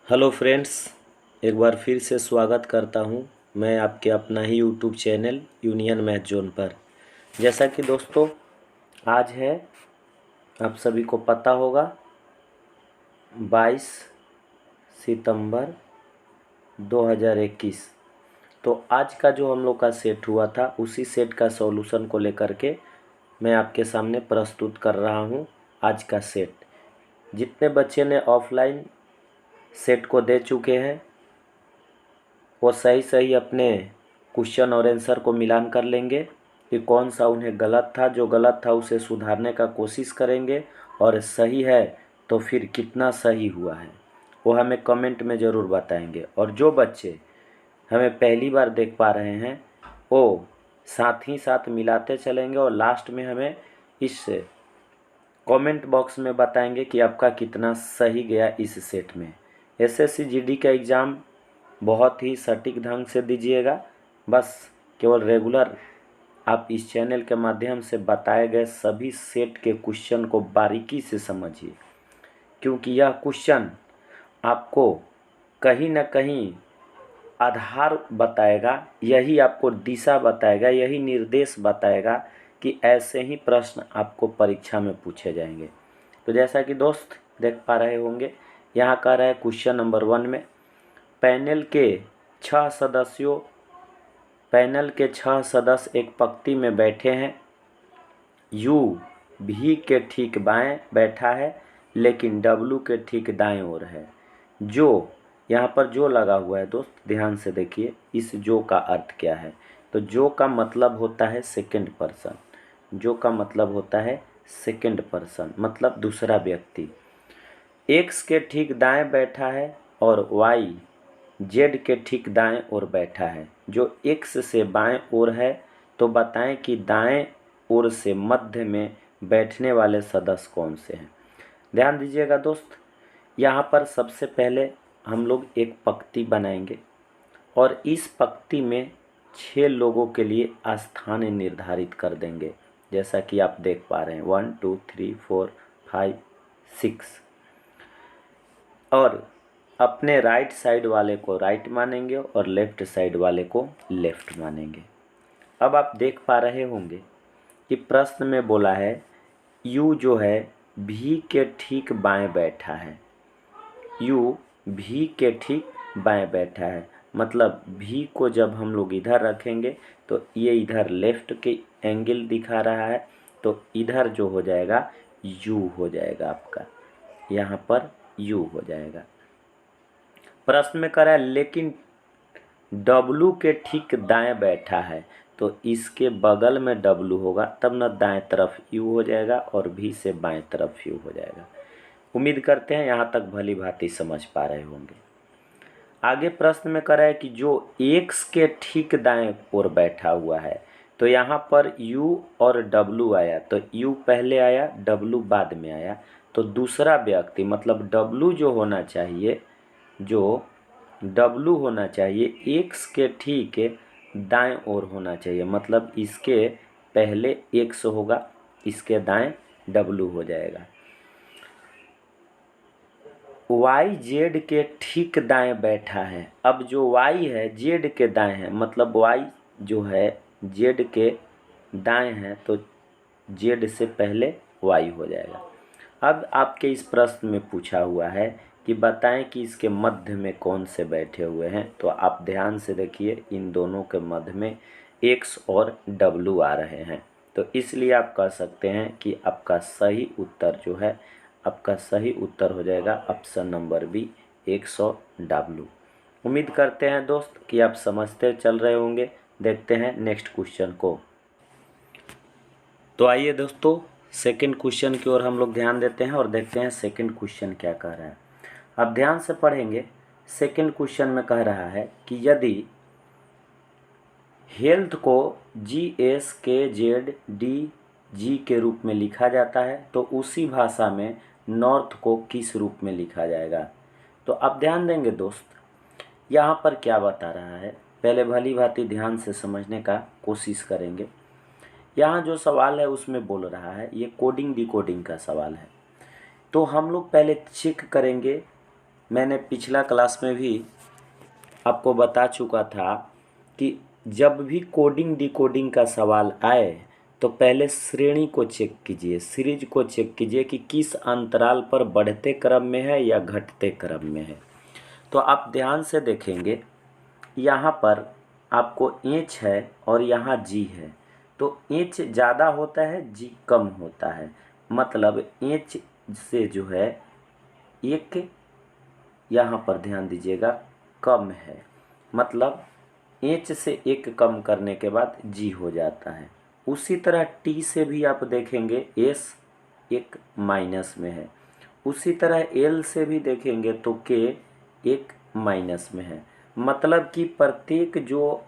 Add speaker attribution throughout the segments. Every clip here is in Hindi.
Speaker 1: हेलो फ्रेंड्स, एक बार फिर से स्वागत करता हूं मैं आपके अपना ही YouTube channel Union Math Zone पर। जैसा कि दोस्तों आज है, आप सभी को पता होगा 22 सितंबर 2021। तो आज का जो हम लोग का सेट हुआ था उसी सेट का सॉल्यूशन को लेकर के मैं आपके सामने प्रस्तुत कर रहा हूं। आज का सेट जितने बच्चे ने ऑफलाइन सेट को दे चुके हैं वो सही सही अपने क्वेश्चन और आंसर को मिलान कर लेंगे कि कौन सा उन्हें गलत था। जो गलत था उसे सुधारने का कोशिश करेंगे और सही है तो फिर कितना सही हुआ है वो हमें कमेंट में ज़रूर बताएंगे। और जो बच्चे हमें पहली बार देख पा रहे हैं वो साथ ही साथ मिलाते चलेंगे और लास्ट में हमें इस कमेंट बॉक्स में बताएंगे कि आपका कितना सही गया इस सेट में। एसएससी जीडी का एग्ज़ाम बहुत ही सटीक ढंग से दीजिएगा। बस केवल रेगुलर आप इस चैनल के माध्यम से बताए गए सभी सेट के क्वेश्चन को बारीकी से समझिए, क्योंकि यह क्वेश्चन आपको कहीं ना कहीं आधार बताएगा, यही आपको दिशा बताएगा, यही निर्देश बताएगा कि ऐसे ही प्रश्न आपको परीक्षा में पूछे जाएंगे। तो जैसा कि दोस्त देख पा रहे होंगे, यहाँ कह रहा है क्वेश्चन नंबर 1 में पैनल के 6 सदस्य एक पंक्ति में बैठे हैं। यू भी के ठीक बाएं बैठा है लेकिन डब्लू के ठीक दाएं ओर है। जो यहाँ पर जो लगा हुआ है दोस्त, ध्यान से देखिए इस जो का अर्थ क्या है। तो जो का मतलब होता है सेकंड पर्सन, जो का मतलब होता है सेकंड पर्सन मतलब दूसरा व्यक्ति। एक्स के ठीक दाएं बैठा है और वाई जेड के ठीक दाएं ओर बैठा है। जो एक्स से बाएं ओर है तो बताएं कि दाएं ओर से मध्य में बैठने वाले सदस्य कौन से हैं। ध्यान दीजिएगा दोस्त, यहाँ पर सबसे पहले हम लोग एक पंक्ति बनाएंगे और इस पंक्ति में 6 लोगों के लिए स्थान निर्धारित कर देंगे। जैसा कि आप देख पा रहे हैं 1 2 3 4 5 6, और अपने राइट साइड वाले को राइट मानेंगे और लेफ्ट साइड वाले को लेफ्ट मानेंगे। अब आप देख पा रहे होंगे कि प्रश्न में बोला है यू जो है भी के ठीक बाएं बैठा है। यू भी के ठीक बाएं बैठा है मतलब भी को जब हम लोग इधर रखेंगे तो ये इधर लेफ्ट के एंगल दिखा रहा है, तो इधर जो हो जाएगा यू हो जाएगा, आपका यहाँ पर यू हो जाएगा। प्रश्न में कह रहा है लेकिन डब्लू के ठीक दाएं बैठा है, तो इसके बगल में डब्लू होगा तब न दाएं तरफ यू हो जाएगा और भी से बाएं तरफ यू हो जाएगा। उम्मीद करते हैं यहाँ तक भली भांति समझ पा रहे होंगे। आगे प्रश्न में कह रहा है कि जो एक्स के ठीक दाएं ओर बैठा हुआ है, तो यहाँ पर यू और डब्लू आया, तो यू पहले आया डब्लू बाद में आया, तो दूसरा व्यक्ति मतलब डब्लू जो होना चाहिए, जो डब्लू होना चाहिए एक्स के ठीक दाएं ओर होना चाहिए, मतलब इसके पहले एक्स होगा, इसके दाएं डब्लू हो जाएगा। वाई जेड के ठीक दाएं बैठा है। अब जो वाई है जेड के दाएं है, मतलब वाई जो है जेड के दाएं है, तो जेड से पहले वाई हो जाएगा। अब आपके इस प्रश्न में पूछा हुआ है कि बताएं कि इसके मध्य में कौन से बैठे हुए हैं। तो आप ध्यान से देखिए, इन दोनों के मध्य में एक्स और डब्लू आ रहे हैं, तो इसलिए आप कह सकते हैं कि आपका सही उत्तर जो है, आपका सही उत्तर हो जाएगा ऑप्शन नंबर बी एक्स और डब्लू। उम्मीद करते हैं दोस्त कि आप समझते चल रहे होंगे। देखते हैं नेक्स्ट क्वेश्चन को। तो आइए दोस्तों सेकंड क्वेश्चन की ओर हम लोग ध्यान देते हैं और देखते हैं सेकंड क्वेश्चन क्या कह रहा है। अब ध्यान से पढ़ेंगे। सेकंड क्वेश्चन में कह रहा है कि यदि हेल्थ को GSKZDG के रूप में लिखा जाता है तो उसी भाषा में नॉर्थ को किस रूप में लिखा जाएगा। तो अब ध्यान देंगे दोस्त, यहाँ पर क्या बता रहा है, पहले भली भांति ध्यान से समझने का कोशिश करेंगे। यहाँ जो सवाल है उसमें बोल रहा है, ये कोडिंग डिकोडिंग का सवाल है, तो हम लोग पहले चेक करेंगे मैंने पिछला क्लास में भी आपको बता चुका था कि जब भी कोडिंग डिकोडिंग का सवाल आए तो पहले श्रेणी को चेक कीजिए, सीरीज को चेक कीजिए कि किस अंतराल पर बढ़ते क्रम में है या घटते क्रम में है। तो आप ध्यान से देखेंगे, यहाँ पर आपको एच है और यहाँ जी है, तो एच ज़्यादा होता है, जी कम होता है। मतलब एच से जो है एक, यहाँ पर ध्यान दीजिएगा, कम है। मतलब एच से एक कम करने के बाद जी हो जाता है। उसी तरह टी से भी आप देखेंगे एस एक माइनस में है। उसी तरह एल से भी देखेंगे तो के एक माइनस में है। मतलब कि प्रत्येक जो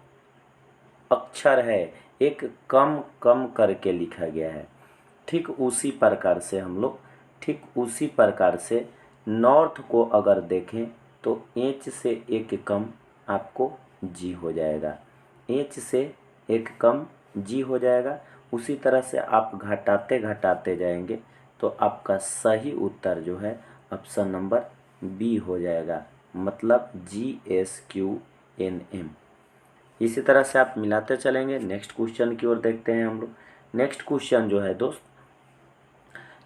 Speaker 1: अक्षर है एक कम कम करके लिखा गया है। ठीक उसी प्रकार से हम लोग, ठीक उसी प्रकार से नॉर्थ को अगर देखें तो एच से एक कम आपको जी हो जाएगा, एच से एक कम जी हो जाएगा। उसी तरह से आप घटाते घटाते जाएंगे तो आपका सही उत्तर जो है ऑप्शन नंबर बी हो जाएगा, मतलब GSQNM। इसी तरह से आप मिलाते चलेंगे। नेक्स्ट क्वेश्चन की ओर देखते हैं हम लोग। नेक्स्ट क्वेश्चन जो है दोस्त,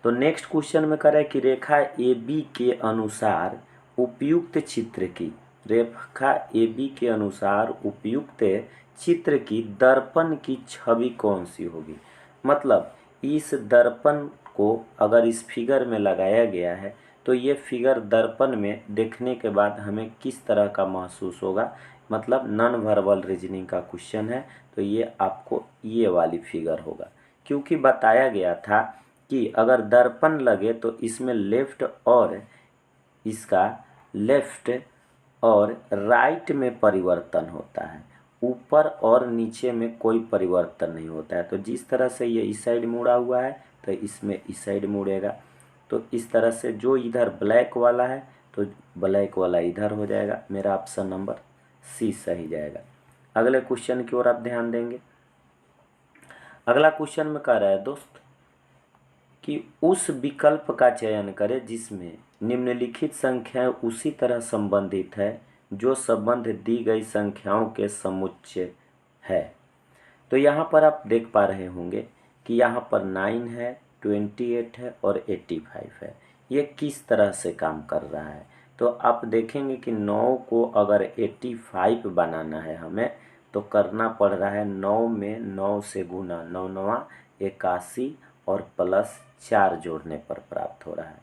Speaker 1: तो नेक्स्ट क्वेश्चन में कह रहा है कि रेखा ए बी के अनुसार उपयुक्त चित्र की, रेखा ए बी के अनुसार उपयुक्त चित्र की दर्पण की छवि कौन सी होगी। मतलब इस दर्पण को अगर इस फिगर में लगाया गया है तो ये फिगर दर्पण में देखने के बाद हमें किस तरह का महसूस होगा। मतलब नॉन वर्बल रीजनिंग का क्वेश्चन है, तो ये आपको ये वाली फिगर होगा। क्योंकि बताया गया था कि अगर दर्पण लगे तो इसमें लेफ्ट और इसका लेफ्ट और राइट में परिवर्तन होता है, ऊपर और नीचे में कोई परिवर्तन नहीं होता है। तो जिस तरह से ये इस साइड मुड़ा हुआ है तो इसमें इस साइड मुड़ेगा। तो इस तरह से जो इधर ब्लैक वाला है तो ब्लैक वाला इधर हो जाएगा। मेरा ऑप्शन नंबर सी सही जाएगा। अगले क्वेश्चन की ओर आप ध्यान देंगे। अगला क्वेश्चन में कह रहा है दोस्त कि उस विकल्प का चयन करें जिसमें निम्नलिखित संख्याएं उसी तरह संबंधित है जो संबंध दी गई संख्याओं के समुच्चय है। तो यहाँ पर आप देख पा रहे होंगे कि यहाँ पर 9 है, 28 है और 85 है। ये किस तरह से काम कर रहा है, तो आप देखेंगे कि 9 को अगर 85 बनाना है हमें तो करना पड़ रहा है 9 में 9 से गुना, 9 9 81 और प्लस 4 जोड़ने पर प्राप्त हो रहा है।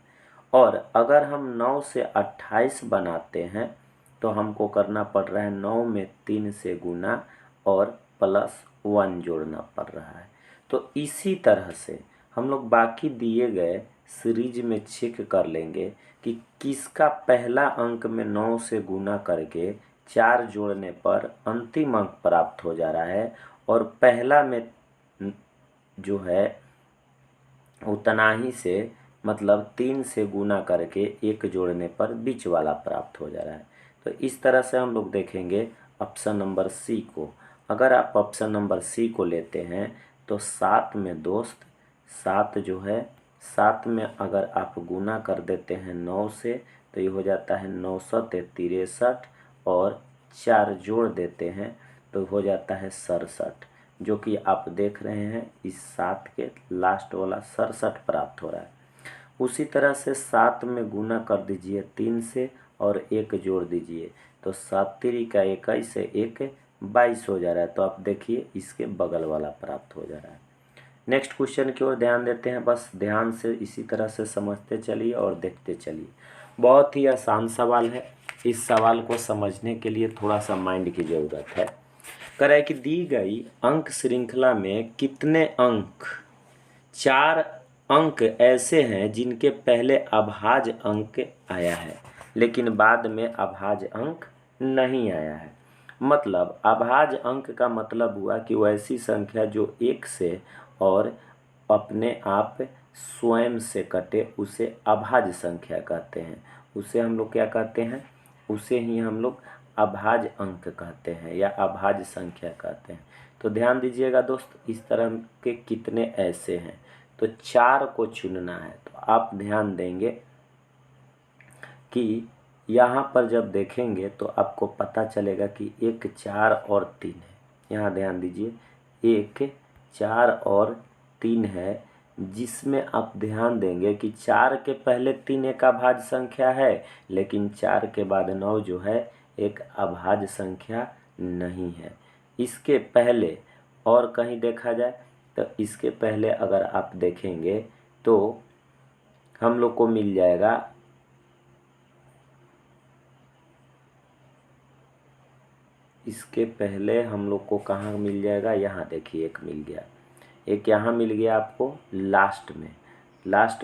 Speaker 1: और अगर हम 9 से 28 बनाते हैं तो हमको करना पड़ रहा है 9 में 3 से गुना और प्लस 1 जोड़ना पड़ रहा है। तो इसी तरह से हम लोग बाकी दिए गए सीरीज में चेक कर लेंगे कि किसका पहला अंक में 9 से गुना करके 4 जोड़ने पर अंतिम अंक प्राप्त हो जा रहा है और पहला में जो है उतना ही से, मतलब 3 से गुना करके 1 जोड़ने पर बीच वाला प्राप्त हो जा रहा है। तो इस तरह से हम लोग देखेंगे ऑप्शन नंबर सी को। अगर आप ऑप्शन नंबर सी को लेते हैं तो 7 में दोस्त, 7 जो है 7 में अगर आप गुना कर देते हैं 9 से तो ये हो जाता है 9 7 63 और 4 जोड़ देते हैं तो हो जाता है 67, जो कि आप देख रहे हैं इस 7 के लास्ट वाला 67 प्राप्त हो रहा है। उसी तरह से 7 में गुना कर दीजिए 3 से और 1 जोड़ दीजिए तो 7 3 का 21 से 1 22 हो जा रहा है। तो आप देखिए इसके बगल वाला प्राप्त हो जा रहा है। नेक्स्ट क्वेश्चन की ओर ध्यान देते हैं। बस ध्यान से इसी तरह से समझते चलिए और देखते चलिए। बहुत ही आसान सवाल है। इस सवाल को समझने के लिए थोड़ा सा माइंड की ज़रूरत है। कह रहा है कि दी गई अंक श्रृंखला में कितने अंक, 4 अंक ऐसे हैं जिनके पहले अभाज्य अंक आया है लेकिन बाद में अभाज्य अंक नहीं आया है। मतलब अभाज्य अंक का मतलब हुआ कि वो ऐसी संख्या जो 1 से और अपने आप स्वयं से कटे उसे अभाज्य संख्या कहते हैं। उसे हम लोग क्या कहते हैं, उसे ही हम लोग अभाज्य अंक कहते हैं या अभाज्य संख्या कहते हैं। तो ध्यान दीजिएगा दोस्त, इस तरह के कितने ऐसे हैं, तो 4 को चुनना है। तो आप ध्यान देंगे कि यहाँ पर जब देखेंगे तो आपको पता चलेगा कि 1, 4 और 3 है। यहाँ ध्यान दीजिए, 1, 4 और 3 है, जिसमें आप ध्यान देंगे कि 4 के पहले 3 एक अभाज्य संख्या है, लेकिन 4 के बाद 9 जो है एक अभाज्य संख्या नहीं है। इसके पहले और कहीं देखा जाए तो इसके पहले अगर आप देखेंगे तो हम लोग को मिल जाएगा इसके पहले हम लोग को कहाँ मिल जाएगा, यहाँ देखिए एक मिल गया, एक यहाँ मिल गया आपको लास्ट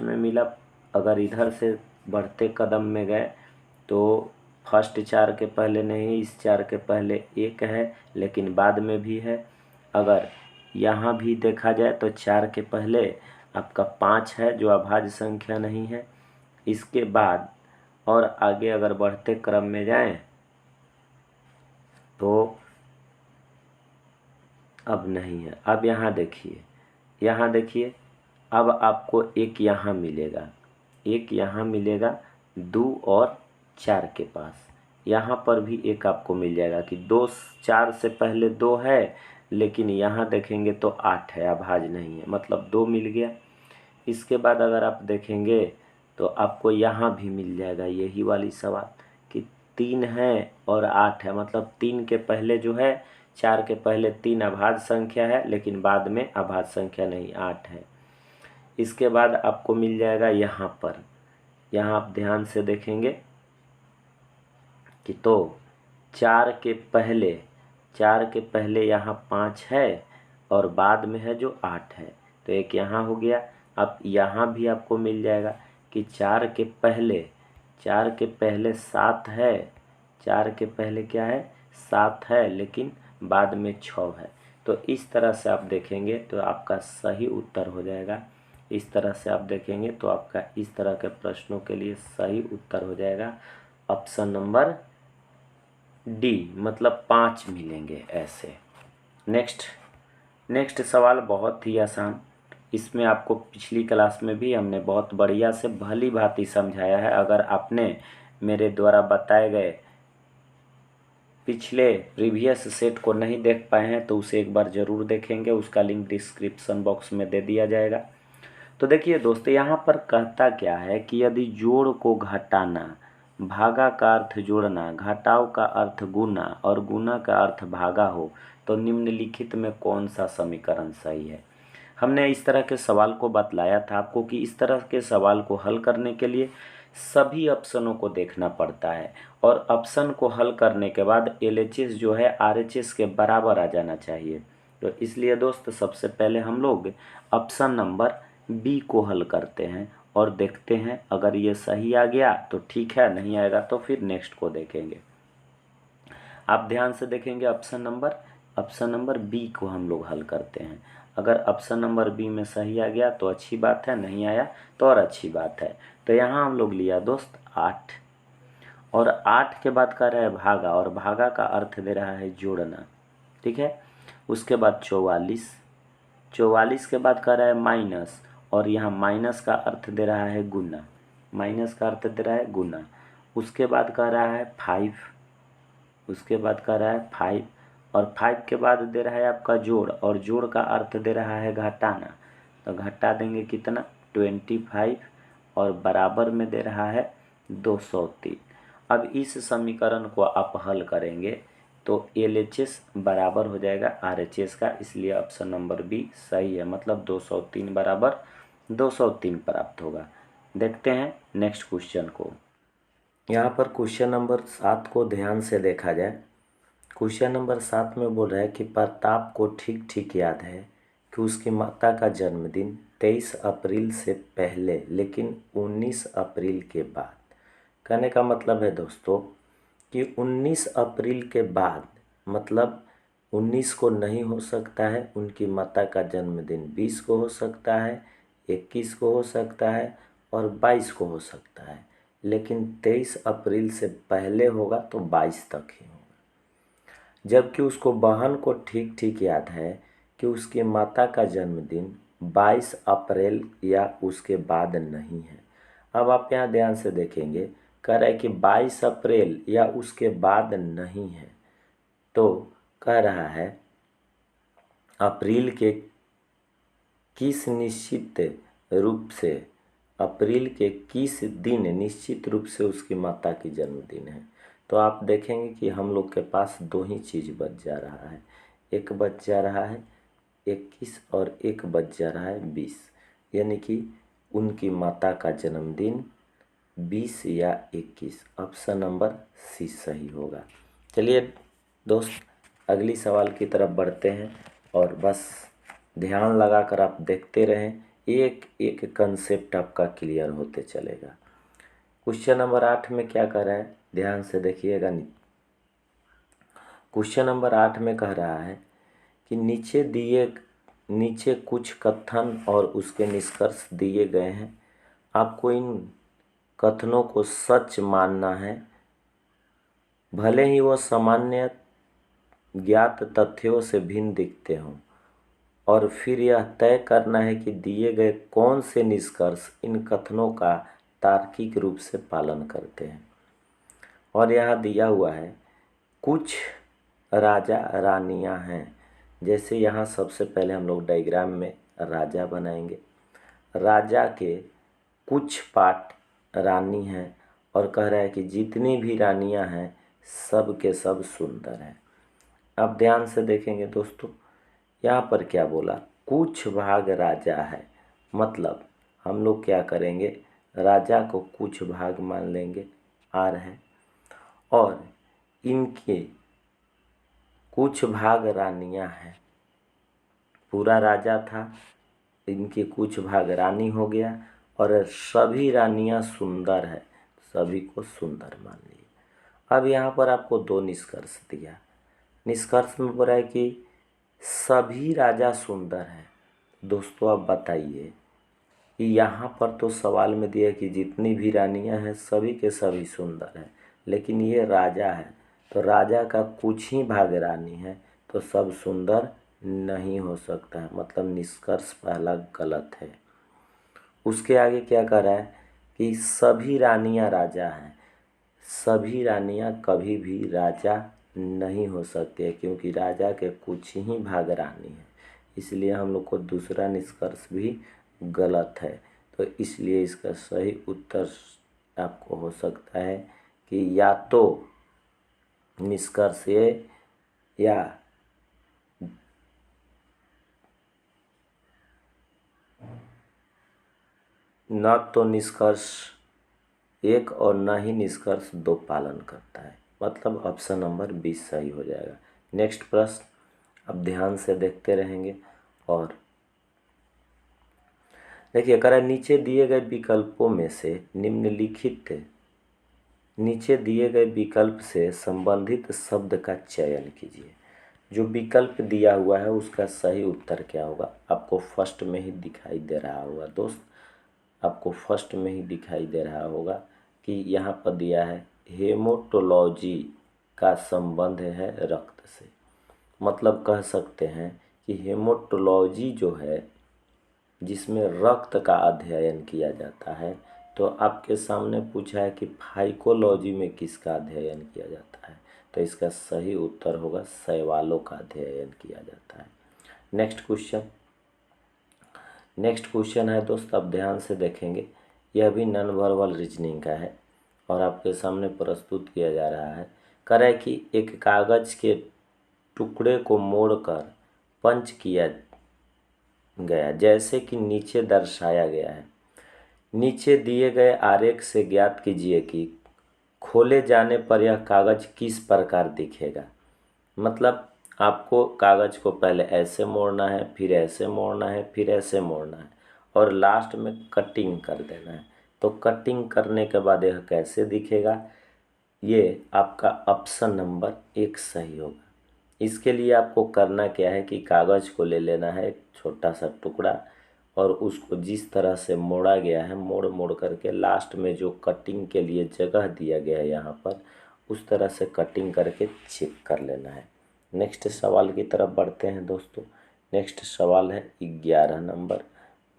Speaker 1: में मिला। अगर इधर से बढ़ते कदम में गए तो फर्स्ट 4 के पहले नहीं, इस 4 के पहले 1 है लेकिन बाद में भी है। अगर यहाँ भी देखा जाए तो 4 के पहले आपका 5 है जो अभाज्य संख्या नहीं है। इसके बाद और आगे अगर बढ़ते क्रम में जाएं तो अब नहीं है। अब यहाँ देखिए अब आपको एक यहाँ मिलेगा 2 और 4 के पास। यहाँ पर भी एक आपको मिल जाएगा कि 2, 4 से पहले 2 है लेकिन यहाँ देखेंगे तो 8 है, अभाज्य नहीं है, मतलब 2 मिल गया। इसके बाद अगर आप देखेंगे तो आपको यहाँ भी मिल जाएगा यही वाली सवाल कि 3 है और 8 है, मतलब 3 के पहले जो है 4 के पहले 3 अभाज्य संख्या है लेकिन बाद में अभाज्य संख्या नहीं, 8 है। इसके बाद आपको मिल जाएगा यहाँ पर, यहाँ आप ध्यान से देखेंगे कि तो 4 के पहले यहाँ 5 है और बाद में है जो 8 है, तो एक यहाँ हो गया। अब यहाँ भी आपको मिल जाएगा कि 4 के पहले 7 है, 4 के पहले क्या है 7 है लेकिन बाद में 6 है। तो इस तरह से आप देखेंगे तो आपका सही उत्तर हो जाएगा। इस तरह से आप देखेंगे तो आपका इस तरह के प्रश्नों के लिए सही उत्तर हो जाएगा ऑप्शन नंबर डी, मतलब 5 मिलेंगे ऐसे। नेक्स्ट सवाल बहुत ही आसान, इसमें आपको पिछली क्लास में भी हमने बहुत बढ़िया से भली भांति समझाया है। अगर आपने मेरे द्वारा बताए गए पिछले प्रीवियस सेट को नहीं देख पाए हैं तो उसे एक बार ज़रूर देखेंगे, उसका लिंक डिस्क्रिप्शन बॉक्स में दे दिया जाएगा। तो देखिए दोस्तों, यहाँ पर कहता क्या है कि यदि जोड़ को घटाना, भागा का अर्थ जोड़ना, घटाव का अर्थ गुना और गुना का अर्थ भागा हो तो निम्नलिखित में कौन सा समीकरण सही है। हमने इस तरह के सवाल को बतलाया था आपको कि इस तरह के सवाल को हल करने के लिए सभी ऑप्शनों को देखना पड़ता है और ऑप्शन को हल करने के बाद LHS जो है RHS के बराबर आ जाना चाहिए। तो इसलिए दोस्त सबसे पहले हम लोग ऑप्शन नंबर बी को हल करते हैं और देखते हैं, अगर ये सही आ गया तो ठीक है, नहीं आएगा तो फिर नेक्स्ट को देखेंगे। आप ध्यान से देखेंगे ऑप्शन नंबर बी को हम लोग हल करते हैं। अगर ऑप्शन नंबर बी में सही आ गया तो अच्छी बात है, नहीं आया तो और अच्छी बात है। तो यहाँ हम लोग लिया दोस्त 8 और 8 के बाद कर रहा है भागा और भागा का अर्थ दे रहा है जोड़ना, ठीक है। उसके बाद 44 के बाद कर रहा है माइनस और यहाँ माइनस का अर्थ दे रहा है गुना, उसके बाद कर रहा है 5, और 5 के बाद दे रहा है आपका जोड़ और जोड़ का अर्थ दे रहा है घटाना, तो घटा देंगे कितना 25 और बराबर में दे रहा है 203। अब इस समीकरण को आप हल करेंगे तो LHS बराबर हो जाएगा RHS का, इसलिए ऑप्शन नंबर बी सही है, मतलब 203 बराबर 203 प्राप्त होगा। देखते हैं नेक्स्ट क्वेश्चन को। यहाँ पर क्वेश्चन नंबर 7 को ध्यान से देखा जाए। क्वेश्चन नंबर 7 में बोल रहा है कि प्रताप को ठीक ठीक याद है कि उसकी माता का जन्मदिन 23 अप्रैल से पहले लेकिन 19 अप्रैल के बाद। कहने का मतलब है दोस्तों कि 19 अप्रैल के बाद मतलब 19 को नहीं हो सकता है, उनकी माता का जन्मदिन 20 को हो सकता है, 21 को हो सकता है और 22 को हो सकता है, लेकिन 23 अप्रैल से पहले होगा तो 22 तक ही होगा। जबकि उसको बहन को ठीक ठीक याद है कि उसकी माता का जन्मदिन 22 अप्रैल या उसके बाद नहीं है। अब आप यहाँ ध्यान से देखेंगे, कह रहा है कि 22 अप्रैल या उसके बाद नहीं है, तो कह रहा है अप्रैल के किस निश्चित रूप से, अप्रैल के किस दिन निश्चित रूप से उसकी माता की जन्मदिन है। तो आप देखेंगे कि हम लोग के पास दो ही चीज़ बच जा रहा है, एक बच जा रहा है 21 और एक बच जा रहा है 20, यानी कि उनकी माता का जन्मदिन 20 या 21। ऑप्शन नंबर सी सही होगा। चलिए दोस्त, अगली सवाल की तरफ बढ़ते हैं और बस ध्यान लगाकर आप देखते रहें, एक एक कंसेप्ट आपका क्लियर होते चलेगा। क्वेश्चन नंबर 8 में क्या कह रहा है, ध्यान से देखिएगा। क्वेश्चन नंबर 8 में कह रहा है कि नीचे कुछ कथन और उसके निष्कर्ष दिए गए हैं, आपको इन कथनों को सच मानना है, भले ही वो सामान्य ज्ञात तथ्यों से भिन्न दिखते हों, और फिर यह तय करना है कि दिए गए कौन से निष्कर्ष इन कथनों का तार्किक रूप से पालन करते हैं। और यहाँ दिया हुआ है कुछ राजा रानियाँ हैं, जैसे यहाँ सबसे पहले हम लोग डायग्राम में राजा बनाएंगे, राजा के कुछ पार्ट रानी हैं, और कह रहा है कि जितनी भी रानियाँ हैं सब के सब सुंदर हैं। अब ध्यान से देखेंगे दोस्तों, यहाँ पर क्या बोला, कुछ भाग राजा है, मतलब हम लोग क्या करेंगे, राजा को कुछ भाग मान लेंगे, आर है, और इनके कुछ भाग रानियां हैं। पूरा राजा था, इनके कुछ भाग रानी हो गया, और सभी रानियां सुंदर है, सभी को सुंदर मान लिए। अब यहाँ पर आपको दो निष्कर्ष दिया, निष्कर्ष में बोला है कि सभी राजा सुंदर हैं। दोस्तों आप बताइए कि यहाँ पर तो सवाल में दिया कि जितनी भी रानियां हैं सभी के सभी सुंदर हैं, लेकिन ये राजा है तो राजा का कुछ ही भाग रानी है, तो सब सुंदर नहीं हो सकता है, मतलब निष्कर्ष पहला गलत है। उसके आगे क्या कर रहा है कि सभी रानियां राजा हैं, सभी रानियां कभी भी राजा नहीं हो सकती है, क्योंकि राजा के कुछ ही भाग रानी है, इसलिए हम लोग को दूसरा निष्कर्ष भी गलत है। तो इसलिए इसका सही उत्तर आपको हो सकता है कि या तो निष्कर्ष ए या न तो निष्कर्ष एक और न ही निष्कर्ष दो पालन करता है, मतलब ऑप्शन नंबर 20 सही हो जाएगा। नेक्स्ट प्रश्न, अब ध्यान से देखते रहेंगे और देखिए, कह रहा है नीचे दिए गए विकल्पों में से नीचे दिए गए विकल्प से संबंधित शब्द का चयन कीजिए। जो विकल्प दिया हुआ है उसका सही उत्तर क्या होगा, आपको फर्स्ट में ही दिखाई दे रहा होगा दोस्त, आपको फर्स्ट में ही दिखाई दे रहा होगा कि यहाँ पर दिया है हेमोटोलॉजी का संबंध है रक्त से, मतलब कह सकते हैं कि हेमोटोलॉजी जो है जिसमें रक्त का अध्ययन किया जाता है, तो आपके सामने पूछा है कि फाइकोलॉजी में किसका अध्ययन किया जाता है, तो इसका सही उत्तर होगा शैवालों का अध्ययन किया जाता है। नेक्स्ट क्वेश्चन है दोस्त, अब ध्यान से देखेंगे, यह भी नॉन वर्बल रीजनिंग का है और आपके सामने प्रस्तुत किया जा रहा है। कह रहा है कि एक कागज के टुकड़े को मोड़कर पंच किया गया, जैसे कि नीचे दर्शाया गया है। नीचे दिए गए आरेख से ज्ञात कीजिए कि खोले जाने पर यह कागज किस प्रकार दिखेगा। मतलब आपको कागज को पहले ऐसे मोड़ना है, फिर ऐसे मोड़ना है, फिर ऐसे मोड़ना है, और लास्ट में कटिंग कर देना है। तो कटिंग करने के बाद यह कैसे दिखेगा, ये आपका ऑप्शन नंबर 1 सही होगा। इसके लिए आपको करना क्या है कि कागज़ को ले लेना है एक छोटा सा टुकड़ा, और उसको जिस तरह से मोड़ा गया है मोड़ करके लास्ट में जो कटिंग के लिए जगह दिया गया है यहाँ पर, उस तरह से कटिंग करके चेक कर लेना है। नेक्स्ट सवाल की तरफ बढ़ते हैं दोस्तों। नेक्स्ट सवाल है 11 नंबर,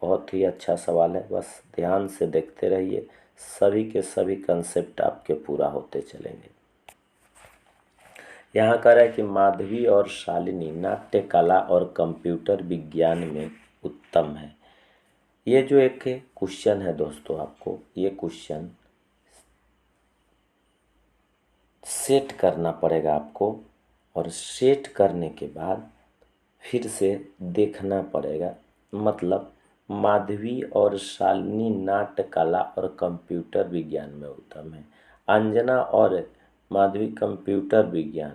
Speaker 1: बहुत ही अच्छा सवाल है, बस ध्यान से देखते रहिए, सभी के सभी कंसेप्ट आपके पूरा होते चलेंगे। यहाँ कह रहा है कि माधवी और शालिनी नाट्य कला और कंप्यूटर विज्ञान में उत्तम है। ये जो एक क्वेश्चन है दोस्तों, आपको ये क्वेश्चन सेट करना पड़ेगा आपको, और सेट करने के बाद फिर से देखना पड़ेगा। मतलब माधवी और शालिनी नाट्य कला और कंप्यूटर विज्ञान में उत्तम है। अंजना और माधवी कंप्यूटर विज्ञान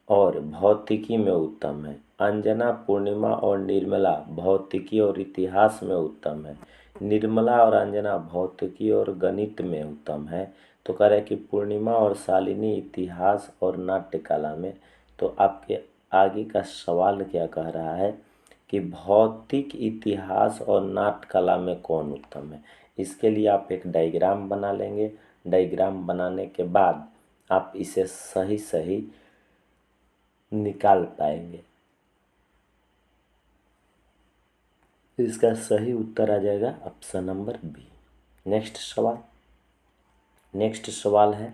Speaker 1: और भौतिकी में उत्तम है। अंजना, पूर्णिमा और निर्मला भौतिकी और इतिहास में उत्तम है। निर्मला और अंजना भौतिकी और गणित में उत्तम है। तो कह रहे हैं कि पूर्णिमा और शालिनी इतिहास और नाट्य कला में। तो आपके आगे का सवाल क्या कह रहा है कि भौतिक, इतिहास और नाट्य कला में कौन उत्तम है। इसके लिए आप एक डायग्राम बना लेंगे। डायग्राम बनाने के बाद आप इसे सही सही निकाल पाएंगे। इसका सही उत्तर आ जाएगा ऑप्शन नंबर बी। नेक्स्ट सवाल है,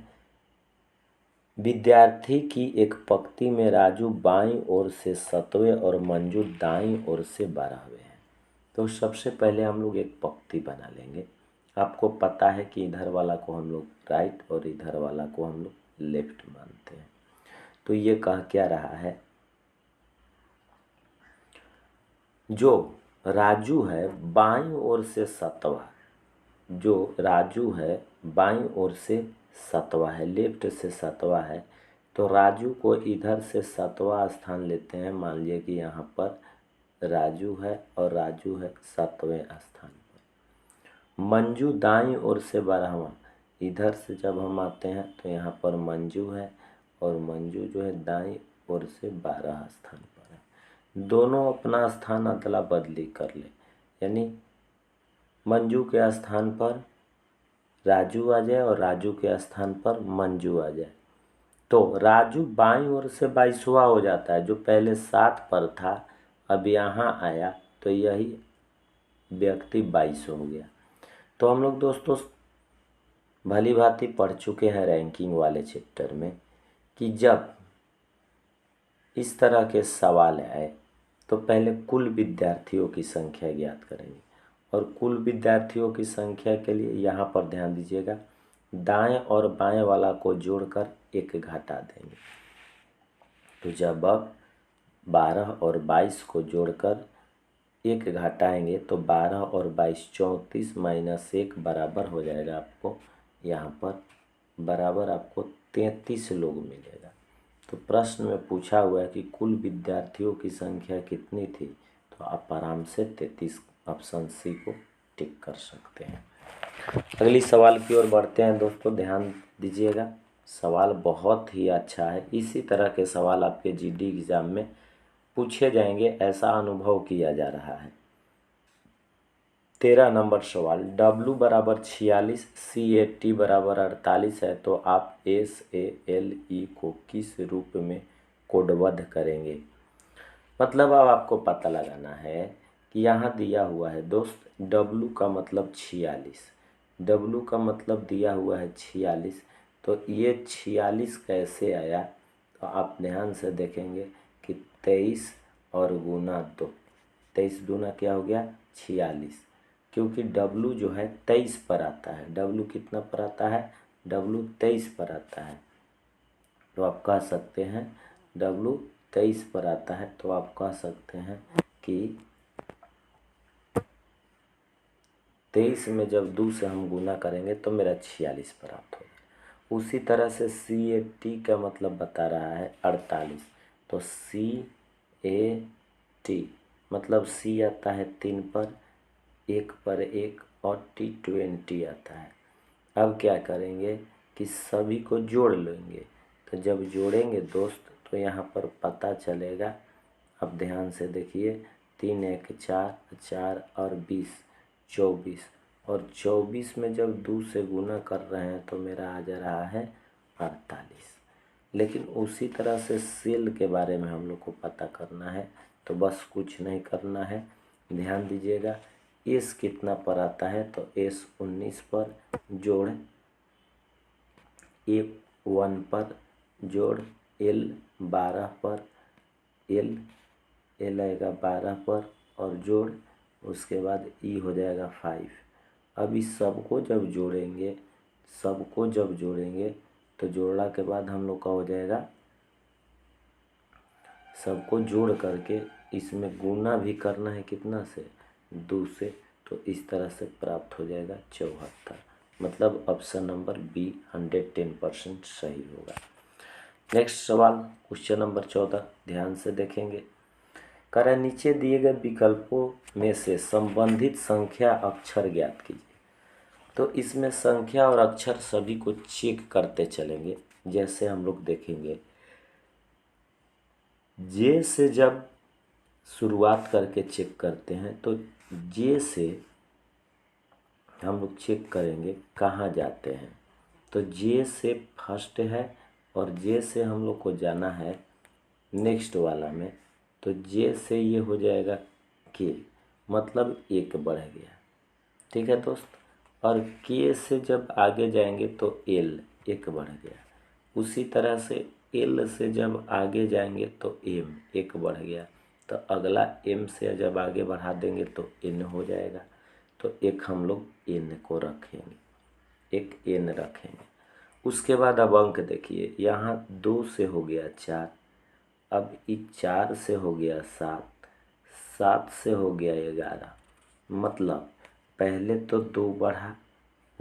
Speaker 1: विद्यार्थी की एक पंक्ति में राजू बाईं ओर से 7वें और मंजू दाईं ओर से 12वें हैं। तो सबसे पहले हम लोग एक पंक्ति बना लेंगे। आपको पता है कि इधर वाला को हम लोग राइट और इधर वाला को हम लोग लेफ्ट मानते हैं। तो ये कह क्या रहा है, जो राजू है बाईं ओर से 7वां, जो राजू है बाईं ओर से 7वां है, लेफ्ट से 7वां है। तो राजू को इधर से 7वां स्थान लेते हैं। मान लीजिए कि यहाँ पर राजू है और राजू है 7वें स्थान पर। मंजू दाईं ओर से 12वां, इधर से जब हम आते हैं तो यहाँ पर मंजू है और मंजू जो है दाईं ओर से 12 स्थान पर है। दोनों अपना स्थान अदला बदली कर ले, यानी मंजू के स्थान पर राजू आ जाए और राजू के स्थान पर मंजू आ जाए। तो राजू बाईं ओर से 22वां हो जाता है। जो पहले 7 पर था अब यहाँ आया तो यही व्यक्ति 22 हो गया। तो हम लोग दोस्तों भली भांति पढ़ चुके हैं रैंकिंग वाले चैप्टर में कि जब इस तरह के सवाल आए तो पहले कुल विद्यार्थियों की संख्या ज्ञात करेंगे। और कुल विद्यार्थियों की संख्या के लिए यहाँ पर ध्यान दीजिएगा, दाएं और बाएं वाला को जोड़कर एक घटा देंगे। तो जब अब 12 और 22 को जोड़कर एक घटाएंगे तो 12 और 22 34 माइनस 1 बराबर हो जाएगा आपको यहाँ पर बराबर आपको 33 लोग मिलेगा। तो प्रश्न में पूछा हुआ है कि कुल विद्यार्थियों की संख्या कितनी थी, तो आप आराम से 33 ऑप्शन सी को टिक कर सकते हैं। अगली सवाल की ओर बढ़ते हैं दोस्तों, ध्यान दीजिएगा। सवाल बहुत ही अच्छा है। इसी तरह के सवाल आपके जीडी एग्जाम में पूछे जाएंगे, ऐसा अनुभव किया जा रहा है। 13 नंबर सवाल, W बराबर 46, CAT बराबर 48 है तो आप SALE को किस रूप में कोडबद्ध करेंगे। मतलब अब आपको पता लगाना है कि यहाँ दिया हुआ है दोस्त W का मतलब 46, W का मतलब दिया हुआ है 46। तो ये 46 कैसे आया, तो आप ध्यान से देखेंगे कि 23 और गुना 2, 23 दूना क्या हो गया 46, क्योंकि W जो है 23 पर आता है। W कितना पर आता है, W 23 पर आता है। तो आप कह सकते हैं W 23 पर आता है, तो आप कह सकते हैं कि 23 में जब 2 से हम गुना करेंगे तो मेरा 46 प्राप्त होगा। उसी तरह से CAT का मतलब बता रहा है 48, तो CAT मतलब C आता है 3 पर, 1 पर 1 और T 20 आता है। अब क्या करेंगे कि सभी को जोड़ लेंगे। तो जब जोड़ेंगे दोस्त तो यहाँ पर पता चलेगा, अब ध्यान से देखिए, 3 1 4, 4 और 20 24, और 24 में जब 2 से गुना कर रहे हैं तो मेरा आ जा रहा है 48। लेकिन उसी तरह से सेल के बारे में हम लोग को पता करना है। तो बस कुछ नहीं करना है, ध्यान दीजिएगा। एस कितना पर आता है, तो एस 19 पर जोड़ ए 1 पर जोड़ एल 12 पर, एल आएगा 12 पर और जोड़ उसके बाद ई हो जाएगा 5। अब इस सबको जब जोड़ेंगे तो जोड़ने के बाद हम लोग का हो जाएगा, सबको जोड़ करके इसमें गुना भी करना है कितना से, 2 से, तो इस तरह से प्राप्त हो जाएगा 74। मतलब ऑप्शन नंबर बी 110% सही होगा। नेक्स्ट सवाल क्वेश्चन नंबर 14 ध्यान से देखेंगे। कह रहा है नीचे दिए गए विकल्पों में से संबंधित संख्या अक्षर ज्ञात कीजिए। तो इसमें संख्या और अक्षर सभी को चेक करते चलेंगे। जैसे हम लोग देखेंगे, जे से जब शुरुआत करके चेक करते हैं तो जे से हम लोग चेक करेंगे कहाँ जाते हैं, तो जे से फर्स्ट है और जे से हम लोग को जाना है नेक्स्ट वाला में, तो जे से ये हो जाएगा के, मतलब एक बढ़ गया। ठीक है दोस्त, और के से जब आगे जाएंगे तो एल एक बढ़ गया। उसी तरह से एल से जब आगे जाएंगे तो एम एक बढ़ गया। तो अगला एम से जब आगे बढ़ा देंगे तो एन हो जाएगा। तो एक हम लोग एन को रखेंगे, एक एन रखेंगे। उसके बाद अब अंक देखिए, यहाँ 2 से हो गया 4, अब इस 4 से हो गया 7, 7 से हो गया 11। मतलब पहले तो 2 बढ़ा,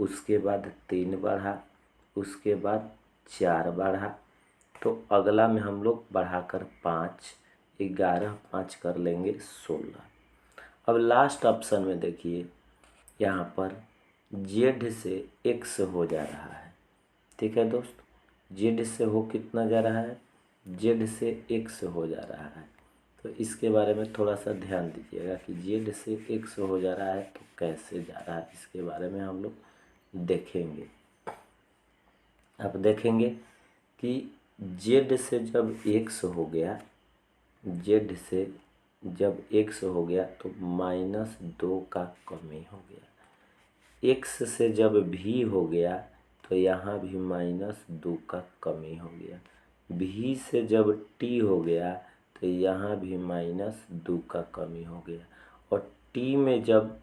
Speaker 1: उसके बाद 3 बढ़ा, उसके बाद 4 बढ़ा, तो अगला में हम लोग बढ़ाकर 5, 11 5 कर लेंगे 16। अब लास्ट ऑप्शन में देखिए, यहाँ पर जेड से एक्स हो जा रहा है। ठीक है दोस्त, जेड से हो कितना जा रहा है, जेड से एक्स हो जा रहा है। तो इसके बारे में थोड़ा सा ध्यान दीजिएगा कि जेड से एक्स हो जा रहा है तो कैसे जा रहा है, इसके बारे में हम लोग देखेंगे। अब देखेंगे कि जेड से जब एक्स हो गया, जेड से जब एक्स हो गया तो -2 का कमी हो गया। एक्स से जब भी हो गया तो यहाँ भी -2 का कमी हो गया। भी से जब टी हो गया तो यहाँ भी -2 का कमी हो गया। और टी में जब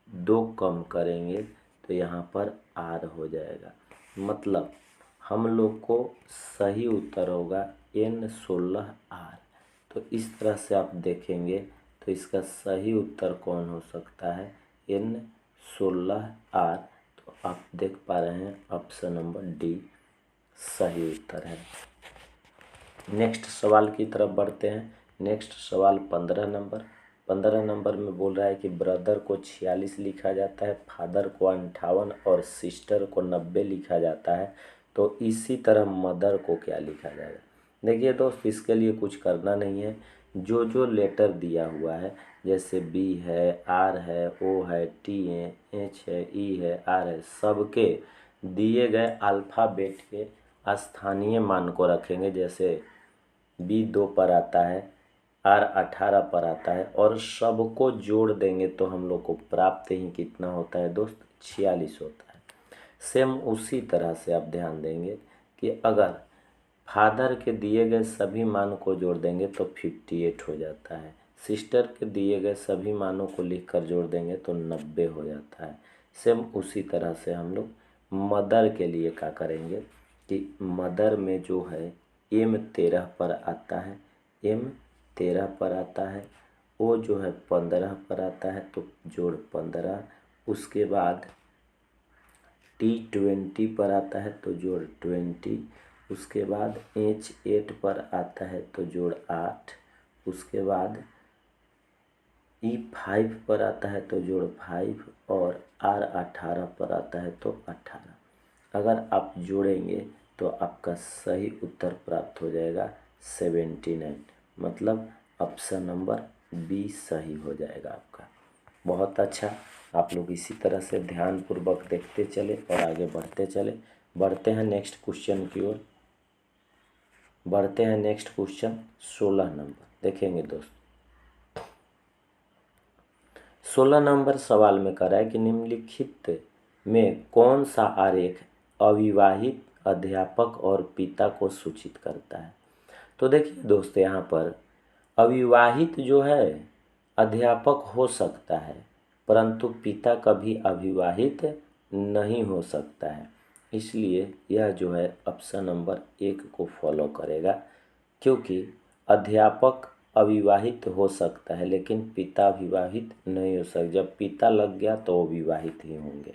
Speaker 1: 2 कम करेंगे तो यहाँ पर आर हो जाएगा। मतलब हम लोग को सही उत्तर होगा N16R। तो इस तरह से आप देखेंगे तो इसका सही उत्तर कौन हो सकता है, N16R। तो आप देख पा रहे हैं ऑप्शन नंबर डी सही उत्तर है। नेक्स्ट सवाल की तरफ बढ़ते हैं। नेक्स्ट सवाल 15 नंबर। 15 नंबर में बोल रहा है कि ब्रदर को 46 लिखा जाता है, फादर को 58 और सिस्टर को 90 लिखा जाता है। तो इसी तरह मदर को क्या लिखा जाएगा। देखिए दोस्त, इसके लिए कुछ करना नहीं है। जो जो लेटर दिया हुआ है, जैसे बी है, आर है, ओ है, टी है, एच है, ई है, आर है, सबके दिए गए अल्फ़ाबेट के स्थानीय मान को रखेंगे। जैसे बी 2 पर आता है, आर 18 पर आता है, और सबको जोड़ देंगे तो हम लोग को प्राप्त ही कितना होता है दोस्त, 46 होता है। सेम उसी तरह से आप ध्यान देंगे कि अगर फादर के दिए गए सभी मान को जोड़ देंगे तो 58 हो जाता है। सिस्टर के दिए गए सभी मानों को लिखकर जोड़ देंगे तो 90 हो जाता है। सेम उसी तरह से हम लोग मदर के लिए क्या करेंगे कि मदर में जो है M13 पर आता है, M13 पर आता है, ओ जो है 15 पर आता है तो जोड़ 15, उसके बाद T20 पर आता है तो जोड़ 20, उसके बाद H8 पर आता है तो जोड़ 8, उसके बाद E5 पर आता है तो जोड़ 5, और R18 पर आता है तो 18। अगर आप जोड़ेंगे तो आपका सही उत्तर प्राप्त हो जाएगा 79। मतलब ऑप्शन नंबर बी सही हो जाएगा आपका। बहुत अच्छा, आप लोग इसी तरह से ध्यानपूर्वक देखते चले और आगे बढ़ते चले। बढ़ते हैं नेक्स्ट क्वेश्चन की ओर। बढ़ते हैं नेक्स्ट क्वेश्चन 16 नंबर देखेंगे दोस्त। 16 नंबर सवाल में कह रहा है कि निम्नलिखित में कौन सा आरेख अविवाहित अध्यापक और पिता को सूचित करता है। तो देखिए दोस्तों, यहाँ पर अविवाहित जो है अध्यापक हो सकता है, परंतु पिता कभी अविवाहित नहीं हो सकता है। इसलिए यह जो है ऑप्शन नंबर 1 को फॉलो करेगा, क्योंकि अध्यापक अविवाहित हो सकता है लेकिन पिता विवाहित नहीं हो सकता। जब पिता लग गया तो वो विवाहित ही होंगे।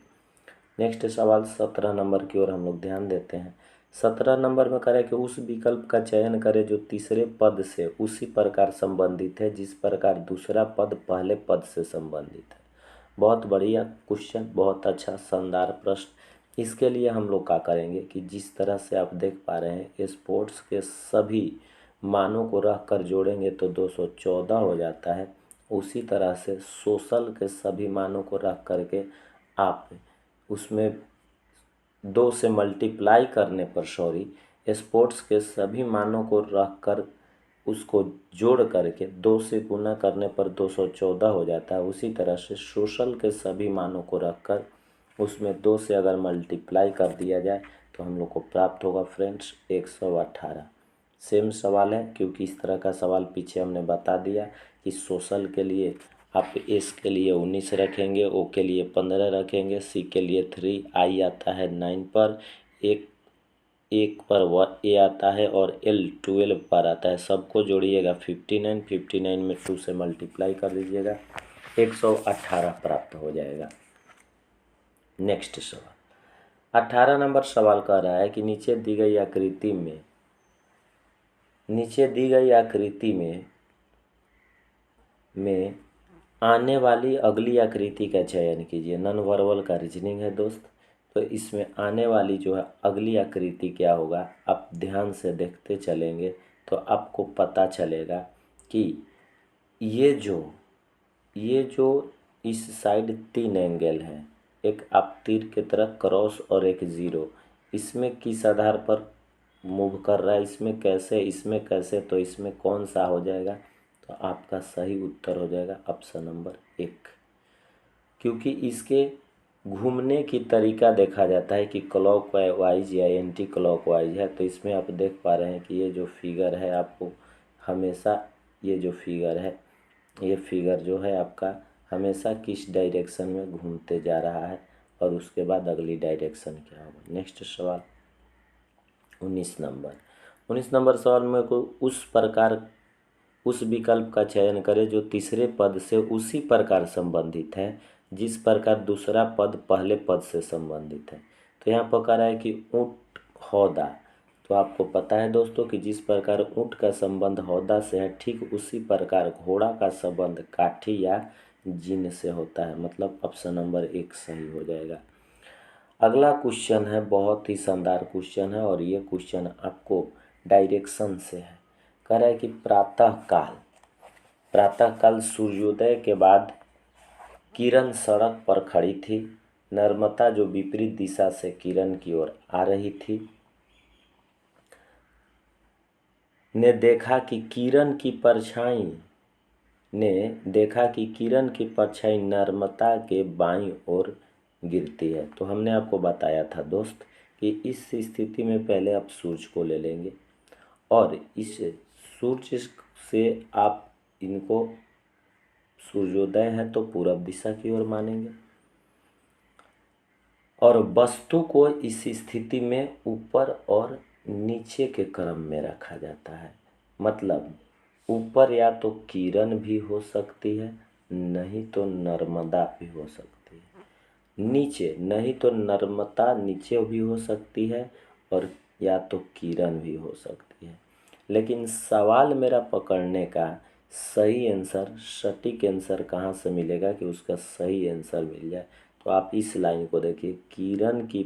Speaker 1: नेक्स्ट सवाल 17 नंबर की ओर हम लोग ध्यान देते हैं। 17 नंबर में करें कि उस विकल्प का चयन करें जो तीसरे पद से उसी प्रकार संबंधित है जिस प्रकार दूसरा पद पहले पद से संबंधित है। बहुत बढ़िया क्वेश्चन, बहुत अच्छा शानदार प्रश्न। इसके लिए हम लोग क्या करेंगे कि जिस तरह से आप देख पा रहे हैं स्पोर्ट्स के सभी मानों को रख कर जोड़ेंगे तो 214 हो जाता है। उसी तरह से सोशल के सभी मानों को रख करके आप उसमें 2 से मल्टीप्लाई करने पर स्पोर्ट्स के सभी मानों को रख कर उसको जोड़ करके 2 से गुना करने पर 214 हो जाता है। उसी तरह से सोशल के सभी मानों को रख कर उसमें 2 से अगर मल्टीप्लाई कर दिया जाए तो हम लोग को प्राप्त होगा फ्रेंड्स 118। सेम सवाल है, क्योंकि इस तरह का सवाल पीछे हमने बता दिया कि सोशल के लिए आप एस के लिए 19 रखेंगे, ओ के लिए 15 रखेंगे, सी के लिए 3, आई आता है 9 पर, एक पर ए आता है और एल 12 पर आता है। सबको जोड़िएगा 59, 59 में 2 से मल्टीप्लाई कर दीजिएगा 118 प्राप्त हो जाएगा। नेक्स्ट सवाल 18 नंबर सवाल कह रहा है कि नीचे दी गई आकृति में आने वाली अगली आकृति का चयन कीजिए। नॉन वर्बल का रीजनिंग है दोस्त। तो इसमें आने वाली जो है अगली आकृति क्या होगा, आप ध्यान से देखते चलेंगे तो आपको पता चलेगा कि ये जो इस साइड 3 एंगल हैं, एक आप तीर की तरह क्रॉस और एक जीरो, इसमें किस आधार पर मूव कर रहा है, इसमें कैसे, तो इसमें कौन सा हो जाएगा। तो आपका सही उत्तर हो जाएगा ऑप्शन नंबर 1, क्योंकि इसके घूमने की तरीका देखा जाता है कि क्लॉक वाइज या एंटी क्लॉक वाइज है। तो इसमें आप देख पा रहे हैं कि ये जो फिगर है आपको हमेशा ये फिगर जो है आपका हमेशा किस डायरेक्शन में घूमते जा रहा है और उसके बाद अगली डायरेक्शन क्या होगा। नेक्स्ट सवाल 19 नंबर सवाल में को उस विकल्प का चयन करें जो तीसरे पद से उसी प्रकार संबंधित है जिस प्रकार दूसरा पद पहले पद से संबंधित है। तो यहाँ पर कह रहा है कि ऊँट हौदा। तो आपको पता है दोस्तों कि जिस प्रकार ऊँट का संबंध हौदा से है, ठीक उसी प्रकार घोड़ा का संबंध काठी या जिन से होता है। मतलब ऑप्शन नंबर 1 सही हो जाएगा। अगला क्वेश्चन है, बहुत ही शानदार क्वेश्चन है और ये क्वेश्चन आपको डायरेक्शन से है। कह रहा है कि प्रातःकाल सूर्योदय के बाद किरण सड़क पर खड़ी थी। नर्मदा जो विपरीत दिशा से किरण की ओर आ रही थी ने देखा कि किरण की परछाई नर्मदा के बाईं ओर गिरती है। तो हमने आपको बताया था दोस्त कि इस स्थिति में पहले आप सूर्य को ले लेंगे और इस सूर्य से आप इनको सूर्योदय है तो पूरब दिशा की ओर मानेंगे और वस्तु को इस स्थिति में ऊपर और नीचे के क्रम में रखा जाता है। मतलब ऊपर या तो किरण भी हो सकती है, नहीं तो नर्मदा भी हो सकती है। नीचे नहीं तो नर्मदा नीचे भी हो सकती है और या तो किरण भी हो सकती है। लेकिन सवाल मेरा पकड़ने का सही आंसर, सटीक आंसर कहाँ से मिलेगा कि उसका सही आंसर मिल जाए। तो आप इस लाइन को देखिए, किरण की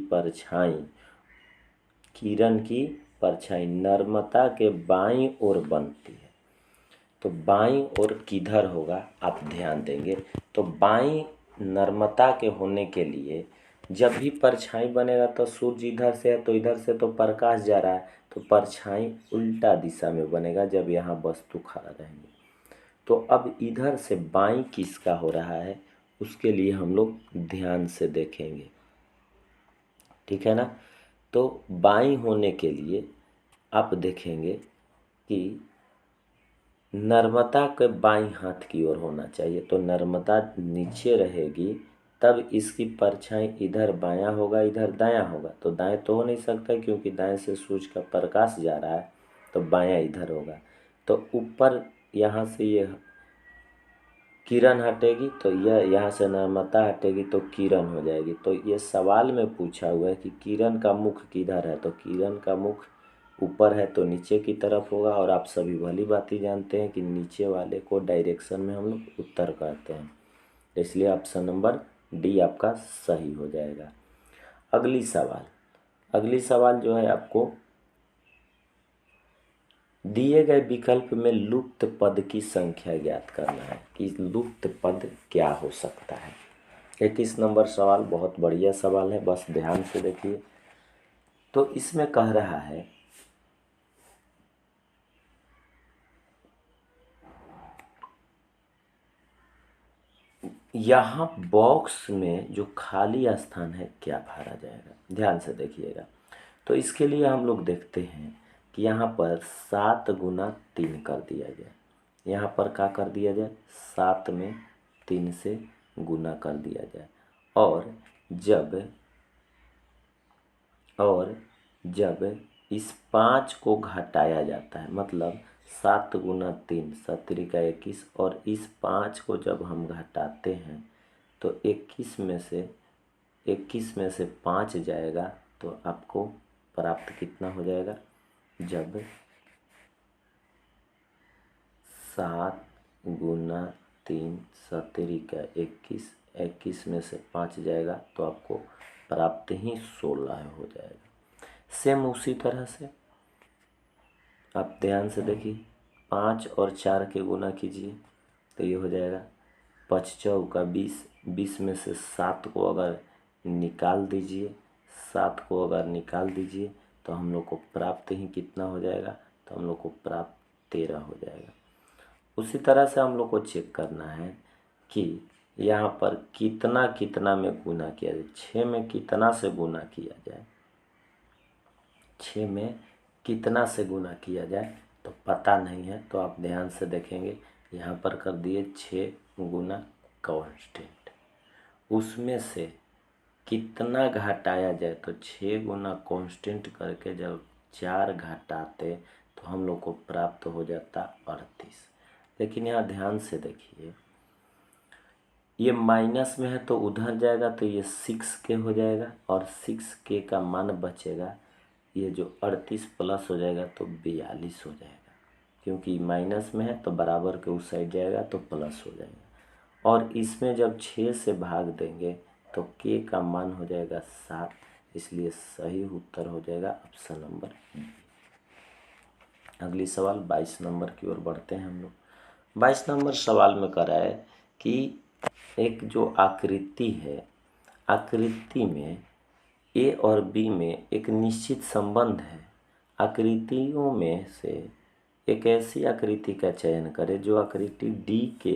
Speaker 1: परछाई नर्मदा के बाईं ओर बनती है। तो बाईं ओर किधर होगा आप ध्यान देंगे तो बाईं नर्मदा के होने के लिए जब भी परछाई बनेगा तो सूर्य इधर से है तो इधर से तो प्रकाश जा रहा है, तो परछाई उल्टा दिशा में बनेगा जब यहाँ वस्तु खड़ा रहेंगे। तो अब इधर से बाईं किसका हो रहा है, उसके लिए हम लोग ध्यान से देखेंगे, ठीक है ना। तो बाईं होने के लिए आप देखेंगे कि नर्मदा के बाईं हाथ की ओर होना चाहिए। तो नर्मदा नीचे रहेगी तब इसकी परछाई इधर बायां होगा, इधर दायां होगा। तो दाएं तो हो नहीं सकता क्योंकि दाएं से सूरज का प्रकाश जा रहा है, तो बायां इधर होगा। तो ऊपर यहाँ से ये किरण हटेगी तो यह यहाँ से नर्मदा हटेगी तो किरण हो जाएगी। तो ये सवाल में पूछा हुआ है कि किरण का मुख किधर है, तो किरण का मुख ऊपर है तो नीचे की तरफ होगा। और आप सभी भली बात ही जानते हैं कि नीचे वाले को डायरेक्शन में हम लोग उत्तर कहते हैं, इसलिए ऑप्शन नंबर डी आपका सही हो जाएगा। अगली सवाल जो है आपको दिए गए विकल्प में लुप्त पद की संख्या ज्ञात करना है कि लुप्त पद क्या हो सकता है। 21 नंबर सवाल बहुत बढ़िया सवाल है, बस ध्यान से देखिए। तो इसमें कह रहा है यहाँ बॉक्स में जो खाली स्थान है क्या भरा जाएगा, ध्यान से देखिएगा। तो इसके लिए हम लोग देखते हैं कि यहाँ पर 7 गुना 3 कर दिया जाए। यहाँ पर क्या कर दिया जाए, 7 में 3 से गुना कर दिया जाए। और जब इस 5 को घटाया जाता है, मतलब 7 गुना 3 7 का 21, और इस 5 को जब हम घटाते हैं तो 21 में से 5 जाएगा तो आपको प्राप्त कितना हो जाएगा। जब 7 गुना 3 7 का 21 में से 5 जाएगा तो आपको प्राप्त ही 16 हो जाएगा। सेम उसी तरह से आप ध्यान से देखिए, 5 और 4 के गुना कीजिए तो ये हो जाएगा 5 चौका 20, 20 में से 7 को अगर निकाल दीजिए, 7 को अगर निकाल दीजिए तो हम लोग को प्राप्त ही कितना हो जाएगा, तो हम लोग को प्राप्त 13 हो जाएगा। उसी तरह से हम लोग को चेक करना है कि यहाँ पर कितना कितना में गुना किया जाए। 6 में कितना से गुना किया जाए, 6 में कितना से गुना किया जाए तो पता नहीं है। तो आप ध्यान से देखेंगे, यहाँ पर कर दिए 6 गुना कांस्टेंट, उसमें से कितना घटाया जाए। तो 6 गुना कांस्टेंट करके जब 4 घटाते तो हम लोग को प्राप्त हो जाता 38। लेकिन यहाँ ध्यान से देखिए, ये माइनस में है तो उधर जाएगा तो ये 6k हो जाएगा और 6k का मान बचेगा, ये जो 38 प्लस हो जाएगा तो 42 हो जाएगा, क्योंकि माइनस में है तो बराबर के उस साइड जाएगा तो प्लस हो जाएगा। और इसमें जब 6 से भाग देंगे तो k का मान हो जाएगा 7, इसलिए सही उत्तर हो जाएगा ऑप्शन नंबर बी। अगली सवाल 22 नंबर की ओर बढ़ते हैं हम लोग। 22 नंबर सवाल में कह रहा है कि एक जो आकृति है, आकृति में ए और बी में एक निश्चित संबंध है। आकृतियों में से एक ऐसी आकृति का चयन करें जो आकृति डी के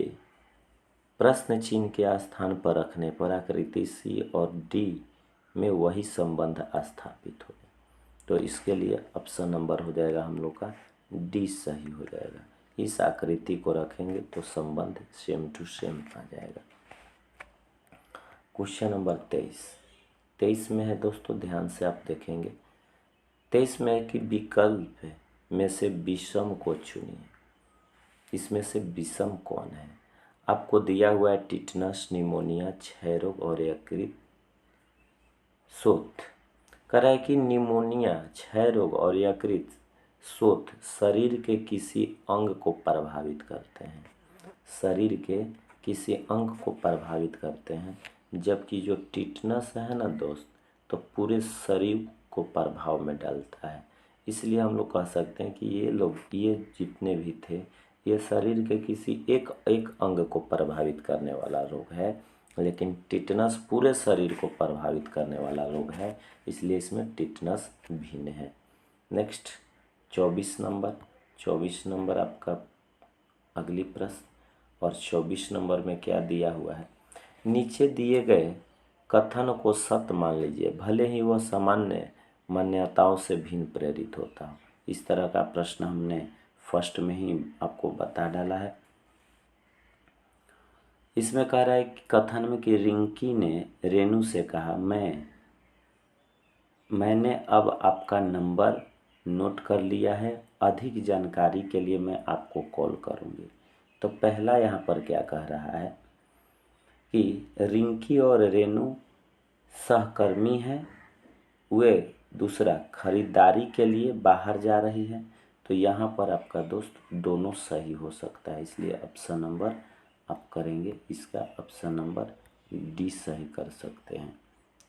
Speaker 1: प्रश्न चिन्ह के स्थान पर रखने पर आकृति सी और डी में वही संबंध स्थापित हो जाए। तो इसके लिए ऑप्शन नंबर हो जाएगा हम लोग का डी सही हो जाएगा। इस आकृति को रखेंगे तो संबंध सेम टू सेम आ जाएगा। क्वेश्चन नंबर 23 में है दोस्तों, ध्यान से आप देखेंगे। 23 में है कि विकल्प में से विषम को चुनिए। इसमें से विषम कौन है। आपको दिया हुआ है टिटनस, निमोनिया, क्षय रोग और यकृत शोथ। कह रहा है कि निमोनिया, क्षय रोग और यकृत शोथ शरीर के किसी अंग को प्रभावित करते हैं, शरीर के किसी अंग को प्रभावित करते हैं, जबकि जो टिटनस है ना दोस्त, तो पूरे शरीर को प्रभाव में डालता है। इसलिए हम लोग कह सकते हैं कि ये जितने भी थे ये शरीर के किसी एक अंग को प्रभावित करने वाला रोग है, लेकिन टिटनस पूरे शरीर को प्रभावित करने वाला रोग है, इसलिए इसमें टिटनस भिन्न है। नेक्स्ट 24 नंबर आपका अगली प्रश्न, और 24 नंबर में क्या दिया हुआ है। नीचे दिए गए कथन को सत्य मान लीजिए, भले ही वह सामान्य मान्यताओं से भिन्न प्रेरित होता हो। इस तरह का प्रश्न हमने फर्स्ट में ही आपको बता डाला है। इसमें कह रहा है कि कथन में कि रिंकी ने रेनू से कहा, मैंने अब आपका नंबर नोट कर लिया है, अधिक जानकारी के लिए मैं आपको कॉल करूँगी। तो पहला यहाँ पर क्या कह रहा है कि रिंकी और रेनू सहकर्मी हैं, वे दूसरा खरीदारी के लिए बाहर जा रही है। तो यहाँ पर आपका दोस्त दोनों सही हो सकता है, इसलिए ऑप्शन नंबर आप करेंगे इसका ऑप्शन नंबर डी सही कर सकते हैं।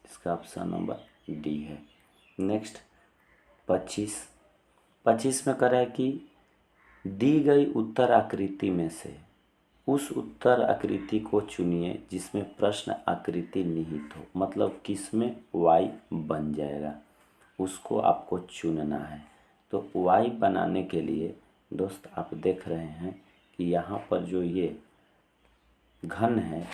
Speaker 1: इसका ऑप्शन नंबर डी है। नेक्स्ट 25 में कह रहा है कि दी गई उत्तर आकृति में से उस उत्तर आकृति को चुनिए जिसमें प्रश्न आकृति निहित हो, मतलब किसमें y बन जाएगा, उसको आपको चुनना है। तो y बनाने के लिए दोस्त आप देख रहे हैं कि यहाँ पर जो ये घन है,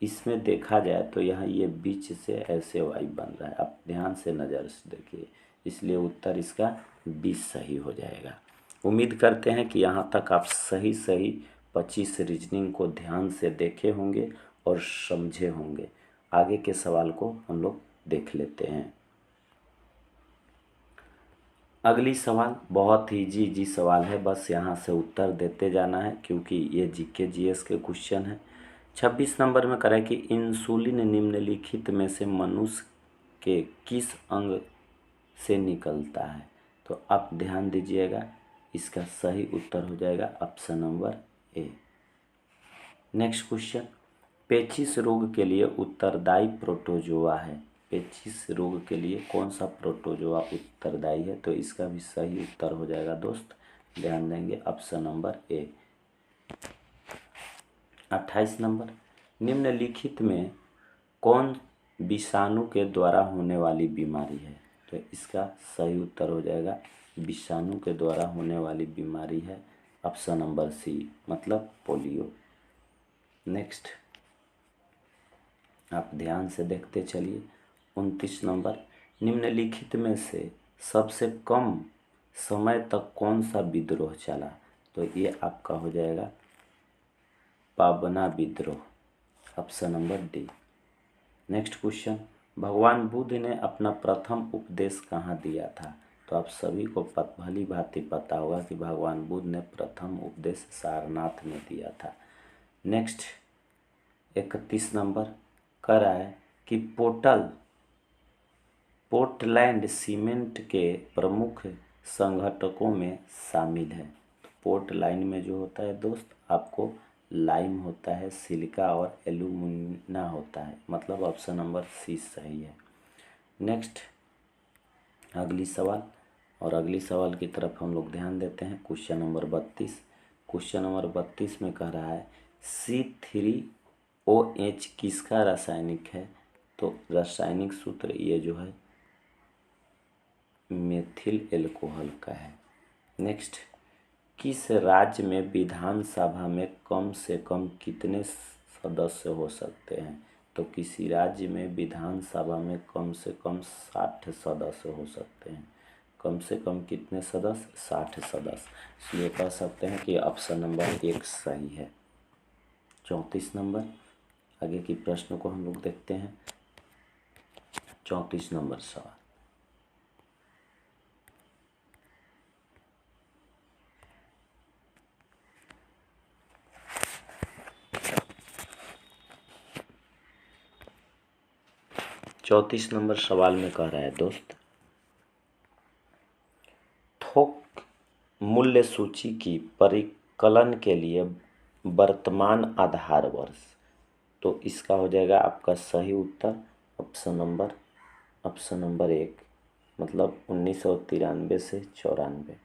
Speaker 1: इसमें देखा जाए तो यहाँ ये बीच से ऐसे y बन रहा है। आप ध्यान से नज़र से देखिए, इसलिए उत्तर इसका 20 सही हो जाएगा। उम्मीद करते हैं कि यहाँ तक आप सही 25 रीजनिंग को ध्यान से देखे होंगे और समझे होंगे। आगे के सवाल को हम लोग देख लेते हैं। अगली सवाल बहुत ही इजी सवाल है, बस यहाँ से उत्तर देते जाना है क्योंकि ये जीके जीएस के क्वेश्चन है। 26 नंबर में करें कि इंसुलिन निम्नलिखित में से मनुष्य के किस अंग से निकलता है। तो आप ध्यान दीजिएगा, इसका सही उत्तर हो जाएगा option number A. Next question, पेचिश रोग के लिए उत्तरदायी प्रोटोजोआ है। पेचिश रोग के लिए कौन सा प्रोटोजोआ उत्तरदायी है? तो इसका भी सही उत्तर हो जाएगा दोस्त, ध्यान देंगे ऑप्शन नंबर ए। 28 नंबर, निम्नलिखित में कौन विषाणु के द्वारा होने वाली बीमारी है? तो इसका सही उत्तर हो जाएगा विषाणु के द्वारा होने वाली बीमारी है ऑप्शन नंबर सी, मतलब पोलियो। नेक्स्ट आप ध्यान से देखते चलिए। 29 नंबर, निम्नलिखित में से सबसे कम समय तक कौन सा विद्रोह चला? तो ये आपका हो जाएगा पाबना विद्रोह, option number D. Next question, भगवान बुद्ध ने अपना प्रथम उपदेश कहाँ दिया था? तो आप सभी को भली भांति पता होगा कि भगवान बुद्ध ने प्रथम उपदेश सारनाथ में दिया था। नेक्स्ट 31 नंबर कह रहा है कि पोर्टलैंड सीमेंट के प्रमुख संघटकों में शामिल है। तो पोर्टलैंड में जो होता है दोस्त, आपको लाइम होता है, सिलिका और एल्यूमिना होता है, मतलब ऑप्शन नंबर सी सही है। नेक्स्ट अगली सवाल, और अगली सवाल की तरफ हम लोग ध्यान देते हैं। Question number 32। क्वेश्चन नंबर 32 में कह रहा है C3OH किसका रासायनिक है? तो रासायनिक सूत्र ये जो है मेथिल एल्कोहल का है। नेक्स्ट, किस राज्य में विधानसभा में कम से कम कितने सदस्य हो सकते हैं? तो किसी राज्य में विधानसभा में कम से कम 60 सदस्य हो सकते हैं। कम से कम कितने सदस्य? 60 सदस्य। इसलिए कह सकते हैं कि ऑप्शन नंबर 1 सही है। 34 नंबर, आगे की प्रश्न को हम लोग देखते हैं। 34 नंबर सवाल, चौंतीस नंबर सवाल में कह रहा है दोस्त, थोक मूल्य सूची की परिकलन के लिए वर्तमान आधार वर्ष। तो इसका हो जाएगा आपका सही उत्तर ऑप्शन नंबर 1, मतलब 1993 से 94।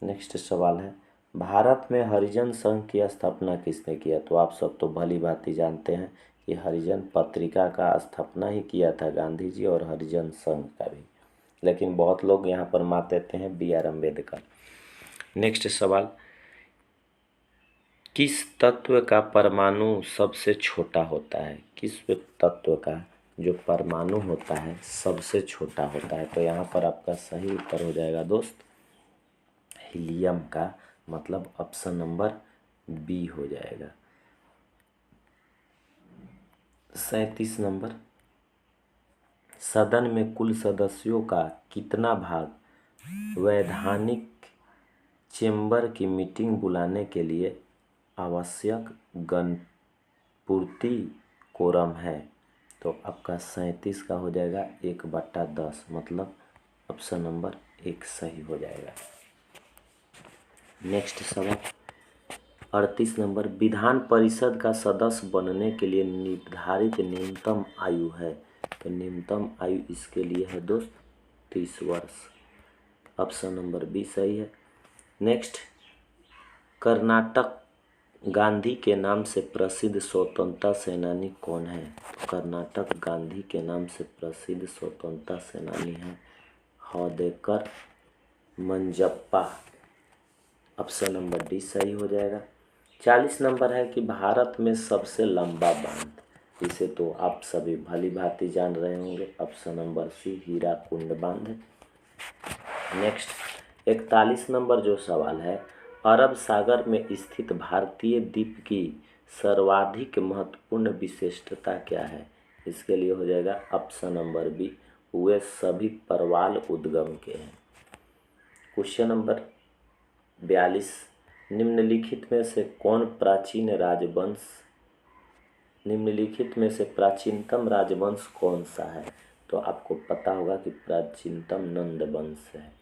Speaker 1: नेक्स्ट सवाल है, भारत में हरिजन संघ की स्थापना किसने किया? तो आप सब तो भली भांति जानते हैं कि हरिजन पत्रिका का स्थापना ही किया था गांधी जी, और हरिजन संघ का भी, लेकिन बहुत लोग यहाँ पर मान देते हैं BR अम्बेडकर। नेक्स्ट सवाल, किस तत्व का परमाणु सबसे छोटा होता है? किस तत्व का जो परमाणु होता है सबसे छोटा होता है? तो यहाँ पर आपका सही उत्तर हो जाएगा दोस्त हीलियम का, मतलब ऑप्शन नंबर बी हो जाएगा। 37 नंबर, सदन में कुल सदस्यों का कितना भाग वैधानिक चेंबर की मीटिंग बुलाने के लिए आवश्यक गणपूर्ति कोरम है? तो आपका 37 का हो जाएगा 1/10, मतलब ऑप्शन नंबर 1 सही हो जाएगा। नेक्स्ट सवाल 38 नंबर, विधान परिषद का सदस्य बनने के लिए निर्धारित न्यूनतम आयु है? तो न्यूनतम आयु इसके लिए है दोस्त 30 वर्ष, ऑप्शन नंबर बी सही है। नेक्स्ट, कर्नाटक गांधी के नाम से प्रसिद्ध स्वतंत्रता सेनानी कौन है? तो कर्नाटक गांधी के नाम से प्रसिद्ध स्वतंत्रता सेनानी है हौदेकर मंजप्पा, ऑप्शन नंबर डी सही हो जाएगा। 40 नंबर है कि भारत में सबसे लंबा बांध, इसे तो आप सभी भली भांति जान रहे होंगे, ऑप्शन नंबर सी हीराकुंड बांध है। नेक्स्ट 41 नंबर जो सवाल है, अरब सागर में स्थित भारतीय द्वीप की सर्वाधिक महत्वपूर्ण विशेषता क्या है? इसके लिए हो जाएगा ऑप्शन नंबर बी, वे सभी परवाल उद्गम के हैं। क्वेश्चन नंबर 42, निम्नलिखित में से प्राचीनतम राजवंश कौन सा है? तो आपको पता होगा कि प्राचीनतम नंद वंश है।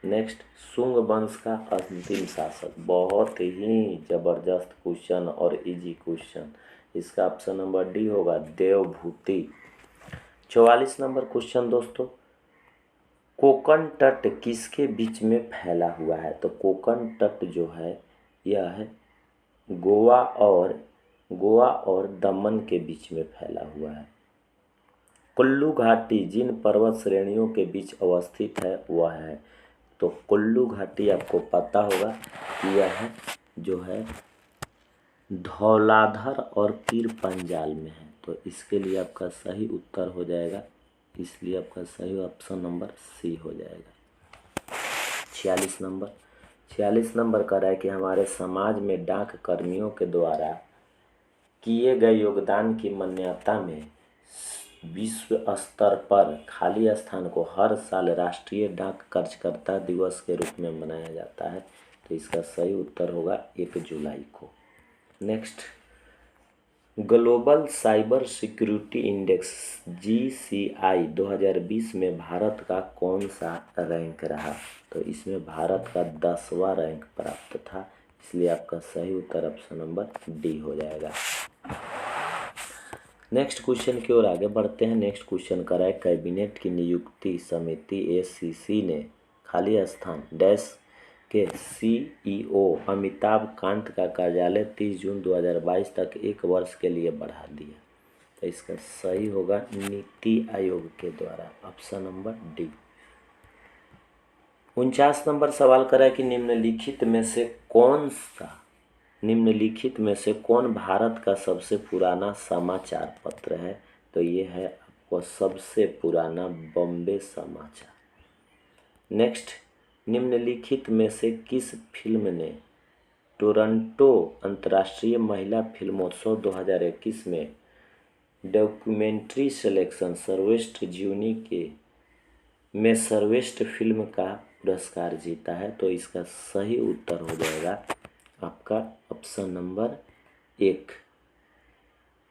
Speaker 1: नेक्स्ट, शुंग वंश का अंतिम शासक, बहुत ही जबरदस्त क्वेश्चन और इजी क्वेश्चन, इसका ऑप्शन नंबर डी होगा देवभूति। 44 नंबर क्वेश्चन दोस्तों, कोकण तट किसके बीच में फैला हुआ है? तो कोकण तट जो है यह है गोवा और दमन के बीच में फैला हुआ है। कुल्लू घाटी जिन पर्वत श्रेणियों के बीच अवस्थित है वह है, तो कुल्लू घाटी आपको पता होगा कि यह जो है धौलाधर और पीर पंजाल में है, तो इसके लिए आपका सही उत्तर हो जाएगा, इसलिए आपका सही ऑप्शन नंबर सी हो जाएगा। 46 नंबर कह रहा है कि हमारे समाज में डाक कर्मियों के द्वारा किए गए योगदान की मान्यता में विश्व स्तर पर खाली स्थान को हर साल राष्ट्रीय डाक कार्यकर्ता दिवस के रूप में मनाया जाता है, तो इसका सही उत्तर होगा 1 जुलाई को। Next, global cyber security index GCI 2020 में भारत का कौन सा रैंक रहा? तो इसमें भारत का 10वां रैंक प्राप्त था, इसलिए आपका सही उत्तर ऑप्शन नंबर डी हो जाएगा। नेक्स्ट क्वेश्चन की ओर आगे बढ़ते हैं। नेक्स्ट क्वेश्चन कर रहा है, कैबिनेट की नियुक्ति समिति ACC ने खाली स्थान डैश के CEO अमिताभ कांत का कार्यालय 30 जून 2022 तक 1 वर्ष के लिए बढ़ा दिया, तो इसका सही होगा नीति आयोग के द्वारा, ऑप्शन नंबर डी। 49 नंबर सवाल करा है कि निम्नलिखित में से कौन भारत का सबसे पुराना समाचार पत्र है? तो ये है आपको सबसे पुराना बॉम्बे समाचार। नेक्स्ट, निम्नलिखित में से किस फिल्म ने टोरंटो अंतर्राष्ट्रीय महिला फिल्मोत्सव 2021 में डॉक्यूमेंट्री सिलेक्शन सर्वश्रेष्ठ जूनी में सर्वश्रेष्ठ फिल्म का पुरस्कार जीता है? तो इसका सही उत्तर हो जाएगा आपका ऑप्शन नंबर 1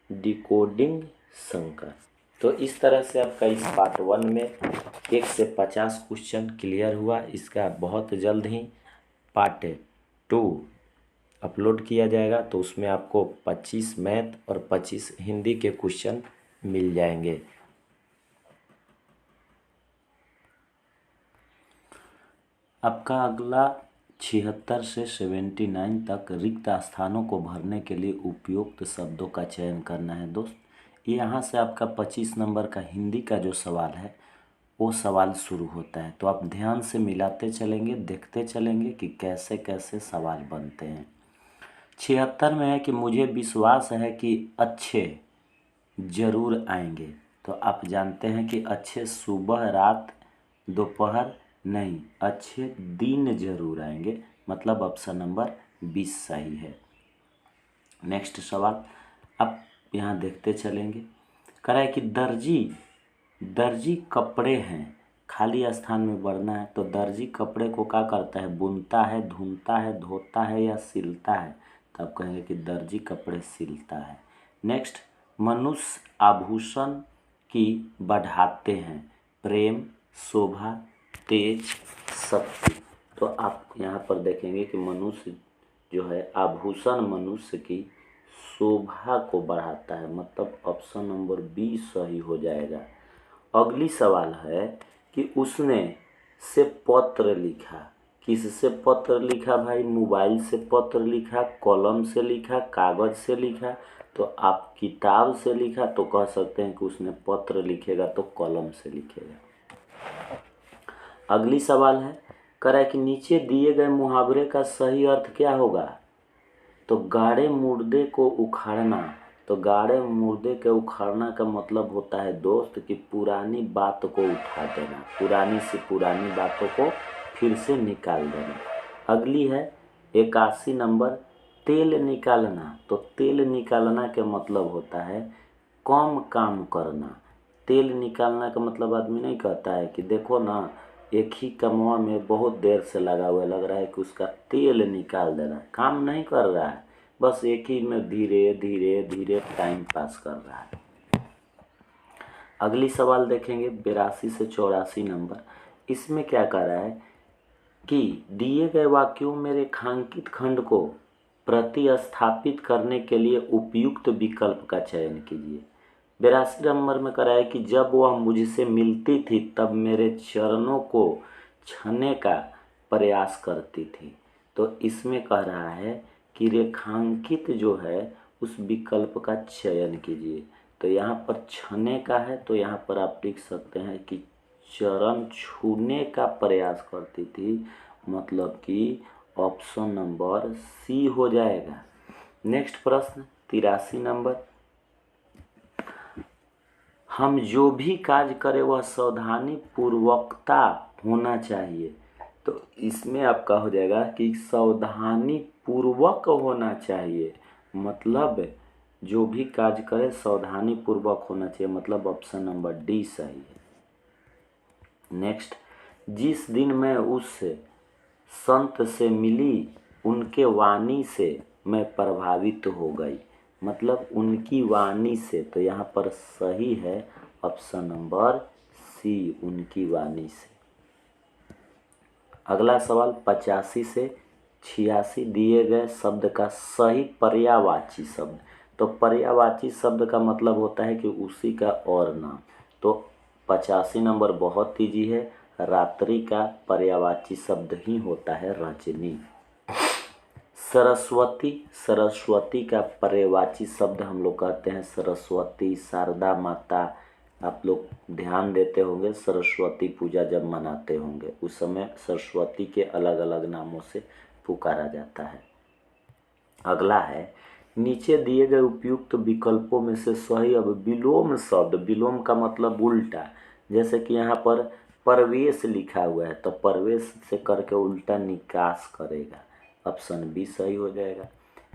Speaker 1: डिकोडिंग शंकर। तो इस तरह से आपका इस पार्ट 1 में 1 से 50 क्वेश्चन क्लियर हुआ। इसका बहुत जल्द ही पार्ट 2 अपलोड किया जाएगा, तो उसमें आपको 25 मैथ और 25 हिंदी के क्वेश्चन मिल जाएंगे। आपका अगला 76 से 79 तक रिक्त स्थानों को भरने के लिए उपयुक्त शब्दों का चयन करना है दोस्त। यहाँ से आपका 25 नंबर का हिंदी का जो सवाल है वो सवाल शुरू होता है, तो आप ध्यान से मिलाते चलेंगे, देखते चलेंगे कि कैसे कैसे सवाल बनते हैं। 76 में है कि मुझे विश्वास है कि अच्छे जरूर आएंगे। तो आप जानते हैं कि अच्छे सुबह रात दोपहर नहीं, अच्छे दिन जरूर आएंगे, मतलब ऑप्शन नंबर 20 सही है। नेक्स्ट सवाल अब यहाँ देखते चलेंगे। कह रहा है कि दर्जी कपड़े हैं, खाली स्थान में बढ़ना है। तो दर्जी कपड़े को क्या करता है? बुनता है, धुनता है, धोता है या सिलता है? तो आप कहेंगे कि दर्जी कपड़े सिलता है। नेक्स्ट, मनुष्य आभूषण की बढ़ाते हैं, प्रेम, शोभा, तेज, शक्ति। तो आप यहाँ पर देखेंगे कि मनुष्य जो है आभूषण मनुष्य की शोभा को बढ़ाता है, मतलब ऑप्शन नंबर बी सही हो जाएगा। अगली सवाल है कि उसने से पत्र लिखा। किससे पत्र लिखा भाई? मोबाइल से पत्र लिखा, कलम से लिखा, कागज से लिखा। तो आप किताब से लिखा तो कह सकते हैं कि उसने पत्र लिखेगा तो कलम से लिखेगा। अगली सवाल है, कह रहा है कि नीचे दिए गए मुहावरे का सही अर्थ क्या होगा? तो गाढ़े मुर्दे को उखाड़ना। तो गाढ़े मुर्दे के उखाड़ना का मतलब होता है दोस्त कि पुरानी बात को उठा देना, पुरानी से पुरानी बातों को फिर से निकाल देना। अगली है 81 नंबर, तेल निकालना। तो तेल निकालना का मतलब होता है कम काम करना। तेल निकालना का मतलब आदमी नहीं कहता है कि देखो ना, एक ही कमवा में बहुत देर से लगा हुआ, लग रहा है कि उसका तेल निकाल देना, काम नहीं कर रहा है, बस एक ही में धीरे धीरे धीरे टाइम पास कर रहा है। अगली सवाल देखेंगे 82 से 84 नंबर। इसमें क्या कर रहा है कि दिए गए वाक्यों में रेखांकित खंड को प्रतिस्थापित करने के लिए उपयुक्त विकल्प का चयन कीजिए। 82 नंबर में कह रहा है कि जब वह मुझसे मिलती थी तब मेरे चरणों को छूने का प्रयास करती थी। तो इसमें कह रहा है कि रेखांकित जो है उस विकल्प का चयन कीजिए। तो यहाँ पर छूने का है, तो यहाँ पर आप लिख सकते हैं कि चरण छूने का प्रयास करती थी, मतलब कि ऑप्शन नंबर सी हो जाएगा। नेक्स्ट प्रश्न 83 नंबर, हम जो भी कार्य करें वह सावधानी पूर्वकता होना चाहिए। तो इसमें आपका हो जाएगा कि सावधानी पूर्वक होना चाहिए, मतलब जो भी कार्य करें सावधानी पूर्वक होना चाहिए, मतलब ऑप्शन नंबर डी सही है। नेक्स्ट, जिस दिन मैं उस संत से मिली उनके वाणी से मैं प्रभावित हो गई, मतलब उनकी वाणी से। तो यहाँ पर सही है ऑप्शन नंबर सी, उनकी वाणी से। अगला सवाल 85 से 86 दिए गए शब्द का सही पर्यायवाची शब्द। तो पर्यायवाची शब्द का मतलब होता है कि उसी का और नाम। तो 85 नंबर बहुत इजी है, रात्रि का पर्यायवाची शब्द ही होता है रजनी। सरस्वती, सरस्वती का पर्यायवाची शब्द हम लोग कहते हैं सरस्वती, शारदा माता। आप लोग ध्यान देते होंगे सरस्वती पूजा जब मनाते होंगे उस समय सरस्वती के अलग अलग नामों से पुकारा जाता है। अगला है, नीचे दिए गए उपयुक्त विकल्पों में से सही। अब विलोम शब्द, विलोम का मतलब उल्टा, जैसे कि यहाँ पर प्रवेश लिखा हुआ है तो प्रवेश से करके उल्टा निकास करेगा, ऑप्शन बी सही हो जाएगा।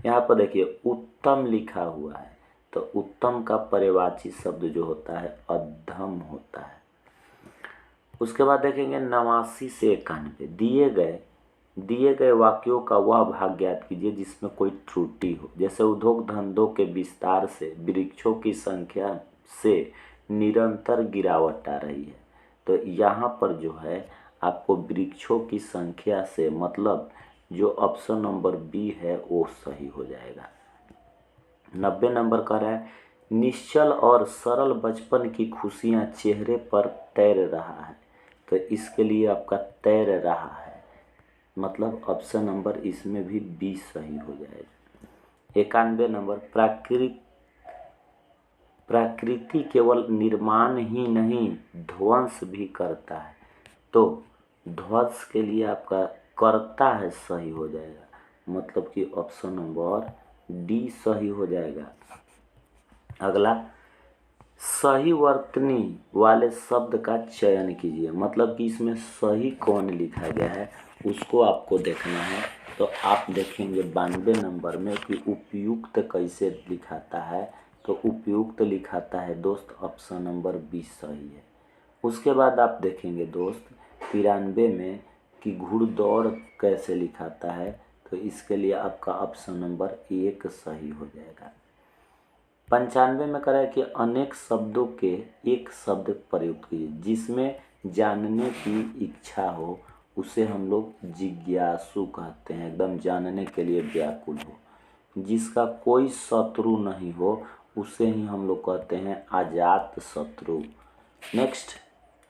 Speaker 1: यहाँ पर देखिए उत्तम लिखा हुआ है तो उत्तम का पर्यायवाची शब्द जो होता है अधम होता है। उसके बाद देखेंगे 89 से 91 दिए गए वाक्यों का वह भाग ज्ञात कीजिए जिसमें कोई त्रुटि हो। जैसे उद्योग धंधों के विस्तार से वृक्षों की संख्या से निरंतर गिरावट आ रही है। तो यहाँ पर जो है आपको वृक्षों की संख्या से मतलब जो ऑप्शन नंबर बी है वो सही हो जाएगा। 90 नंबर का रहा है, निश्चल और सरल बचपन की खुशियाँ चेहरे पर तैर रहा है। तो इसके लिए आपका तैर रहा है, मतलब ऑप्शन नंबर इसमें भी बी सही हो जाएगा। 91 नंबर, प्रकृति केवल निर्माण ही नहीं ध्वंस भी करता है। तो ध्वंस के लिए आपका करता है सही हो जाएगा, मतलब कि ऑप्शन नंबर डी सही हो जाएगा। अगला, सही वर्तनी वाले शब्द का चयन कीजिए, मतलब कि इसमें सही कौन लिखा गया है उसको आपको देखना है। तो आप देखेंगे 92 नंबर में कि उपयुक्त कैसे लिखाता है, तो उपयुक्त लिखाता है दोस्त ऑप्शन नंबर 20 सही है। उसके बाद आप देखेंगे दोस्त 93 में कि घुड़दौड़ कैसे लिखाता है, तो इसके लिए आपका ऑप्शन नंबर 1 सही हो जाएगा। 95 में करा है कि अनेक शब्दों के एक शब्द प्रयुक्त कीजिए, जिसमें जानने की इच्छा हो उसे हम लोग जिज्ञासु कहते हैं, एकदम जानने के लिए व्याकुल हो। जिसका कोई शत्रु नहीं हो उसे ही हम लोग कहते हैं अजात शत्रु। नेक्स्ट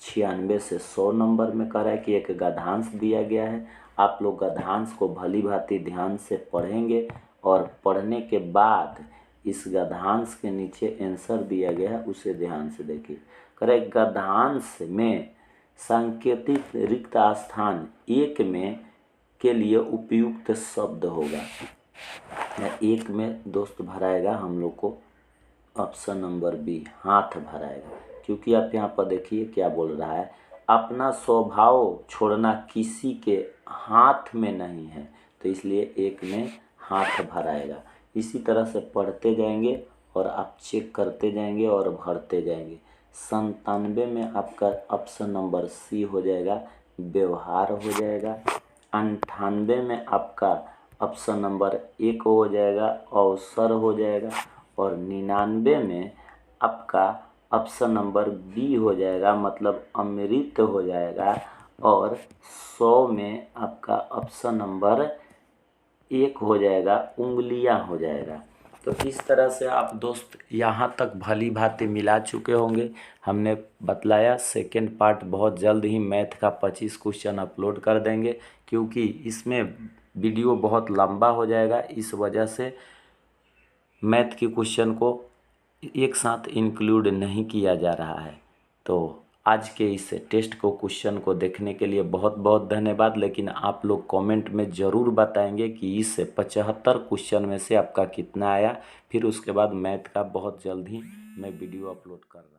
Speaker 1: 96 से 100 नंबर में कह रहा है कि एक गद्यांश दिया गया है, आप लोग गद्यांश को भली भांति ध्यान से पढ़ेंगे और पढ़ने के बाद इस गद्यांश के नीचे आंसर दिया गया है उसे ध्यान से देखिए। कह रहा है गद्यांश में सांकेतिक रिक्त स्थान एक में के लिए उपयुक्त शब्द होगा। एक में दोस्त भराएगा हम लोग को ऑप्शन नंबर बी हाथ भराएगा, क्योंकि आप यहाँ पर देखिए क्या बोल रहा है, अपना स्वभाव छोड़ना किसी के हाथ में नहीं है, तो इसलिए एक में हाथ भराएगा। इसी तरह से पढ़ते जाएंगे और आप चेक करते जाएंगे और भरते जाएंगे। 97 में आपका ऑप्शन नंबर सी हो जाएगा, व्यवहार हो जाएगा। 98 में आपका ऑप्शन नंबर 1 हो जाएगा, अवसर हो जाएगा। और 99 में आपका ऑप्शन नंबर बी हो जाएगा, मतलब अमृत हो जाएगा। और 100 में आपका ऑप्शन नंबर 1 हो जाएगा, उंगलियां हो जाएगा। तो इस तरह से आप दोस्त यहाँ तक भली भांति मिला चुके होंगे। हमने बतलाया सेकेंड पार्ट बहुत जल्द ही मैथ का 25 क्वेश्चन अपलोड कर देंगे, क्योंकि इसमें वीडियो बहुत लंबा हो जाएगा, इस वजह से मैथ के क्वेश्चन को एक साथ इंक्लूड नहीं किया जा रहा है। तो आज के इस टेस्ट को क्वेश्चन को देखने के लिए बहुत बहुत धन्यवाद। लेकिन आप लोग कमेंट में ज़रूर बताएंगे कि इस 75 क्वेश्चन में से आपका कितना आया। फिर उसके बाद मैथ का बहुत जल्द ही मैं वीडियो अपलोड कर रहा हूँ।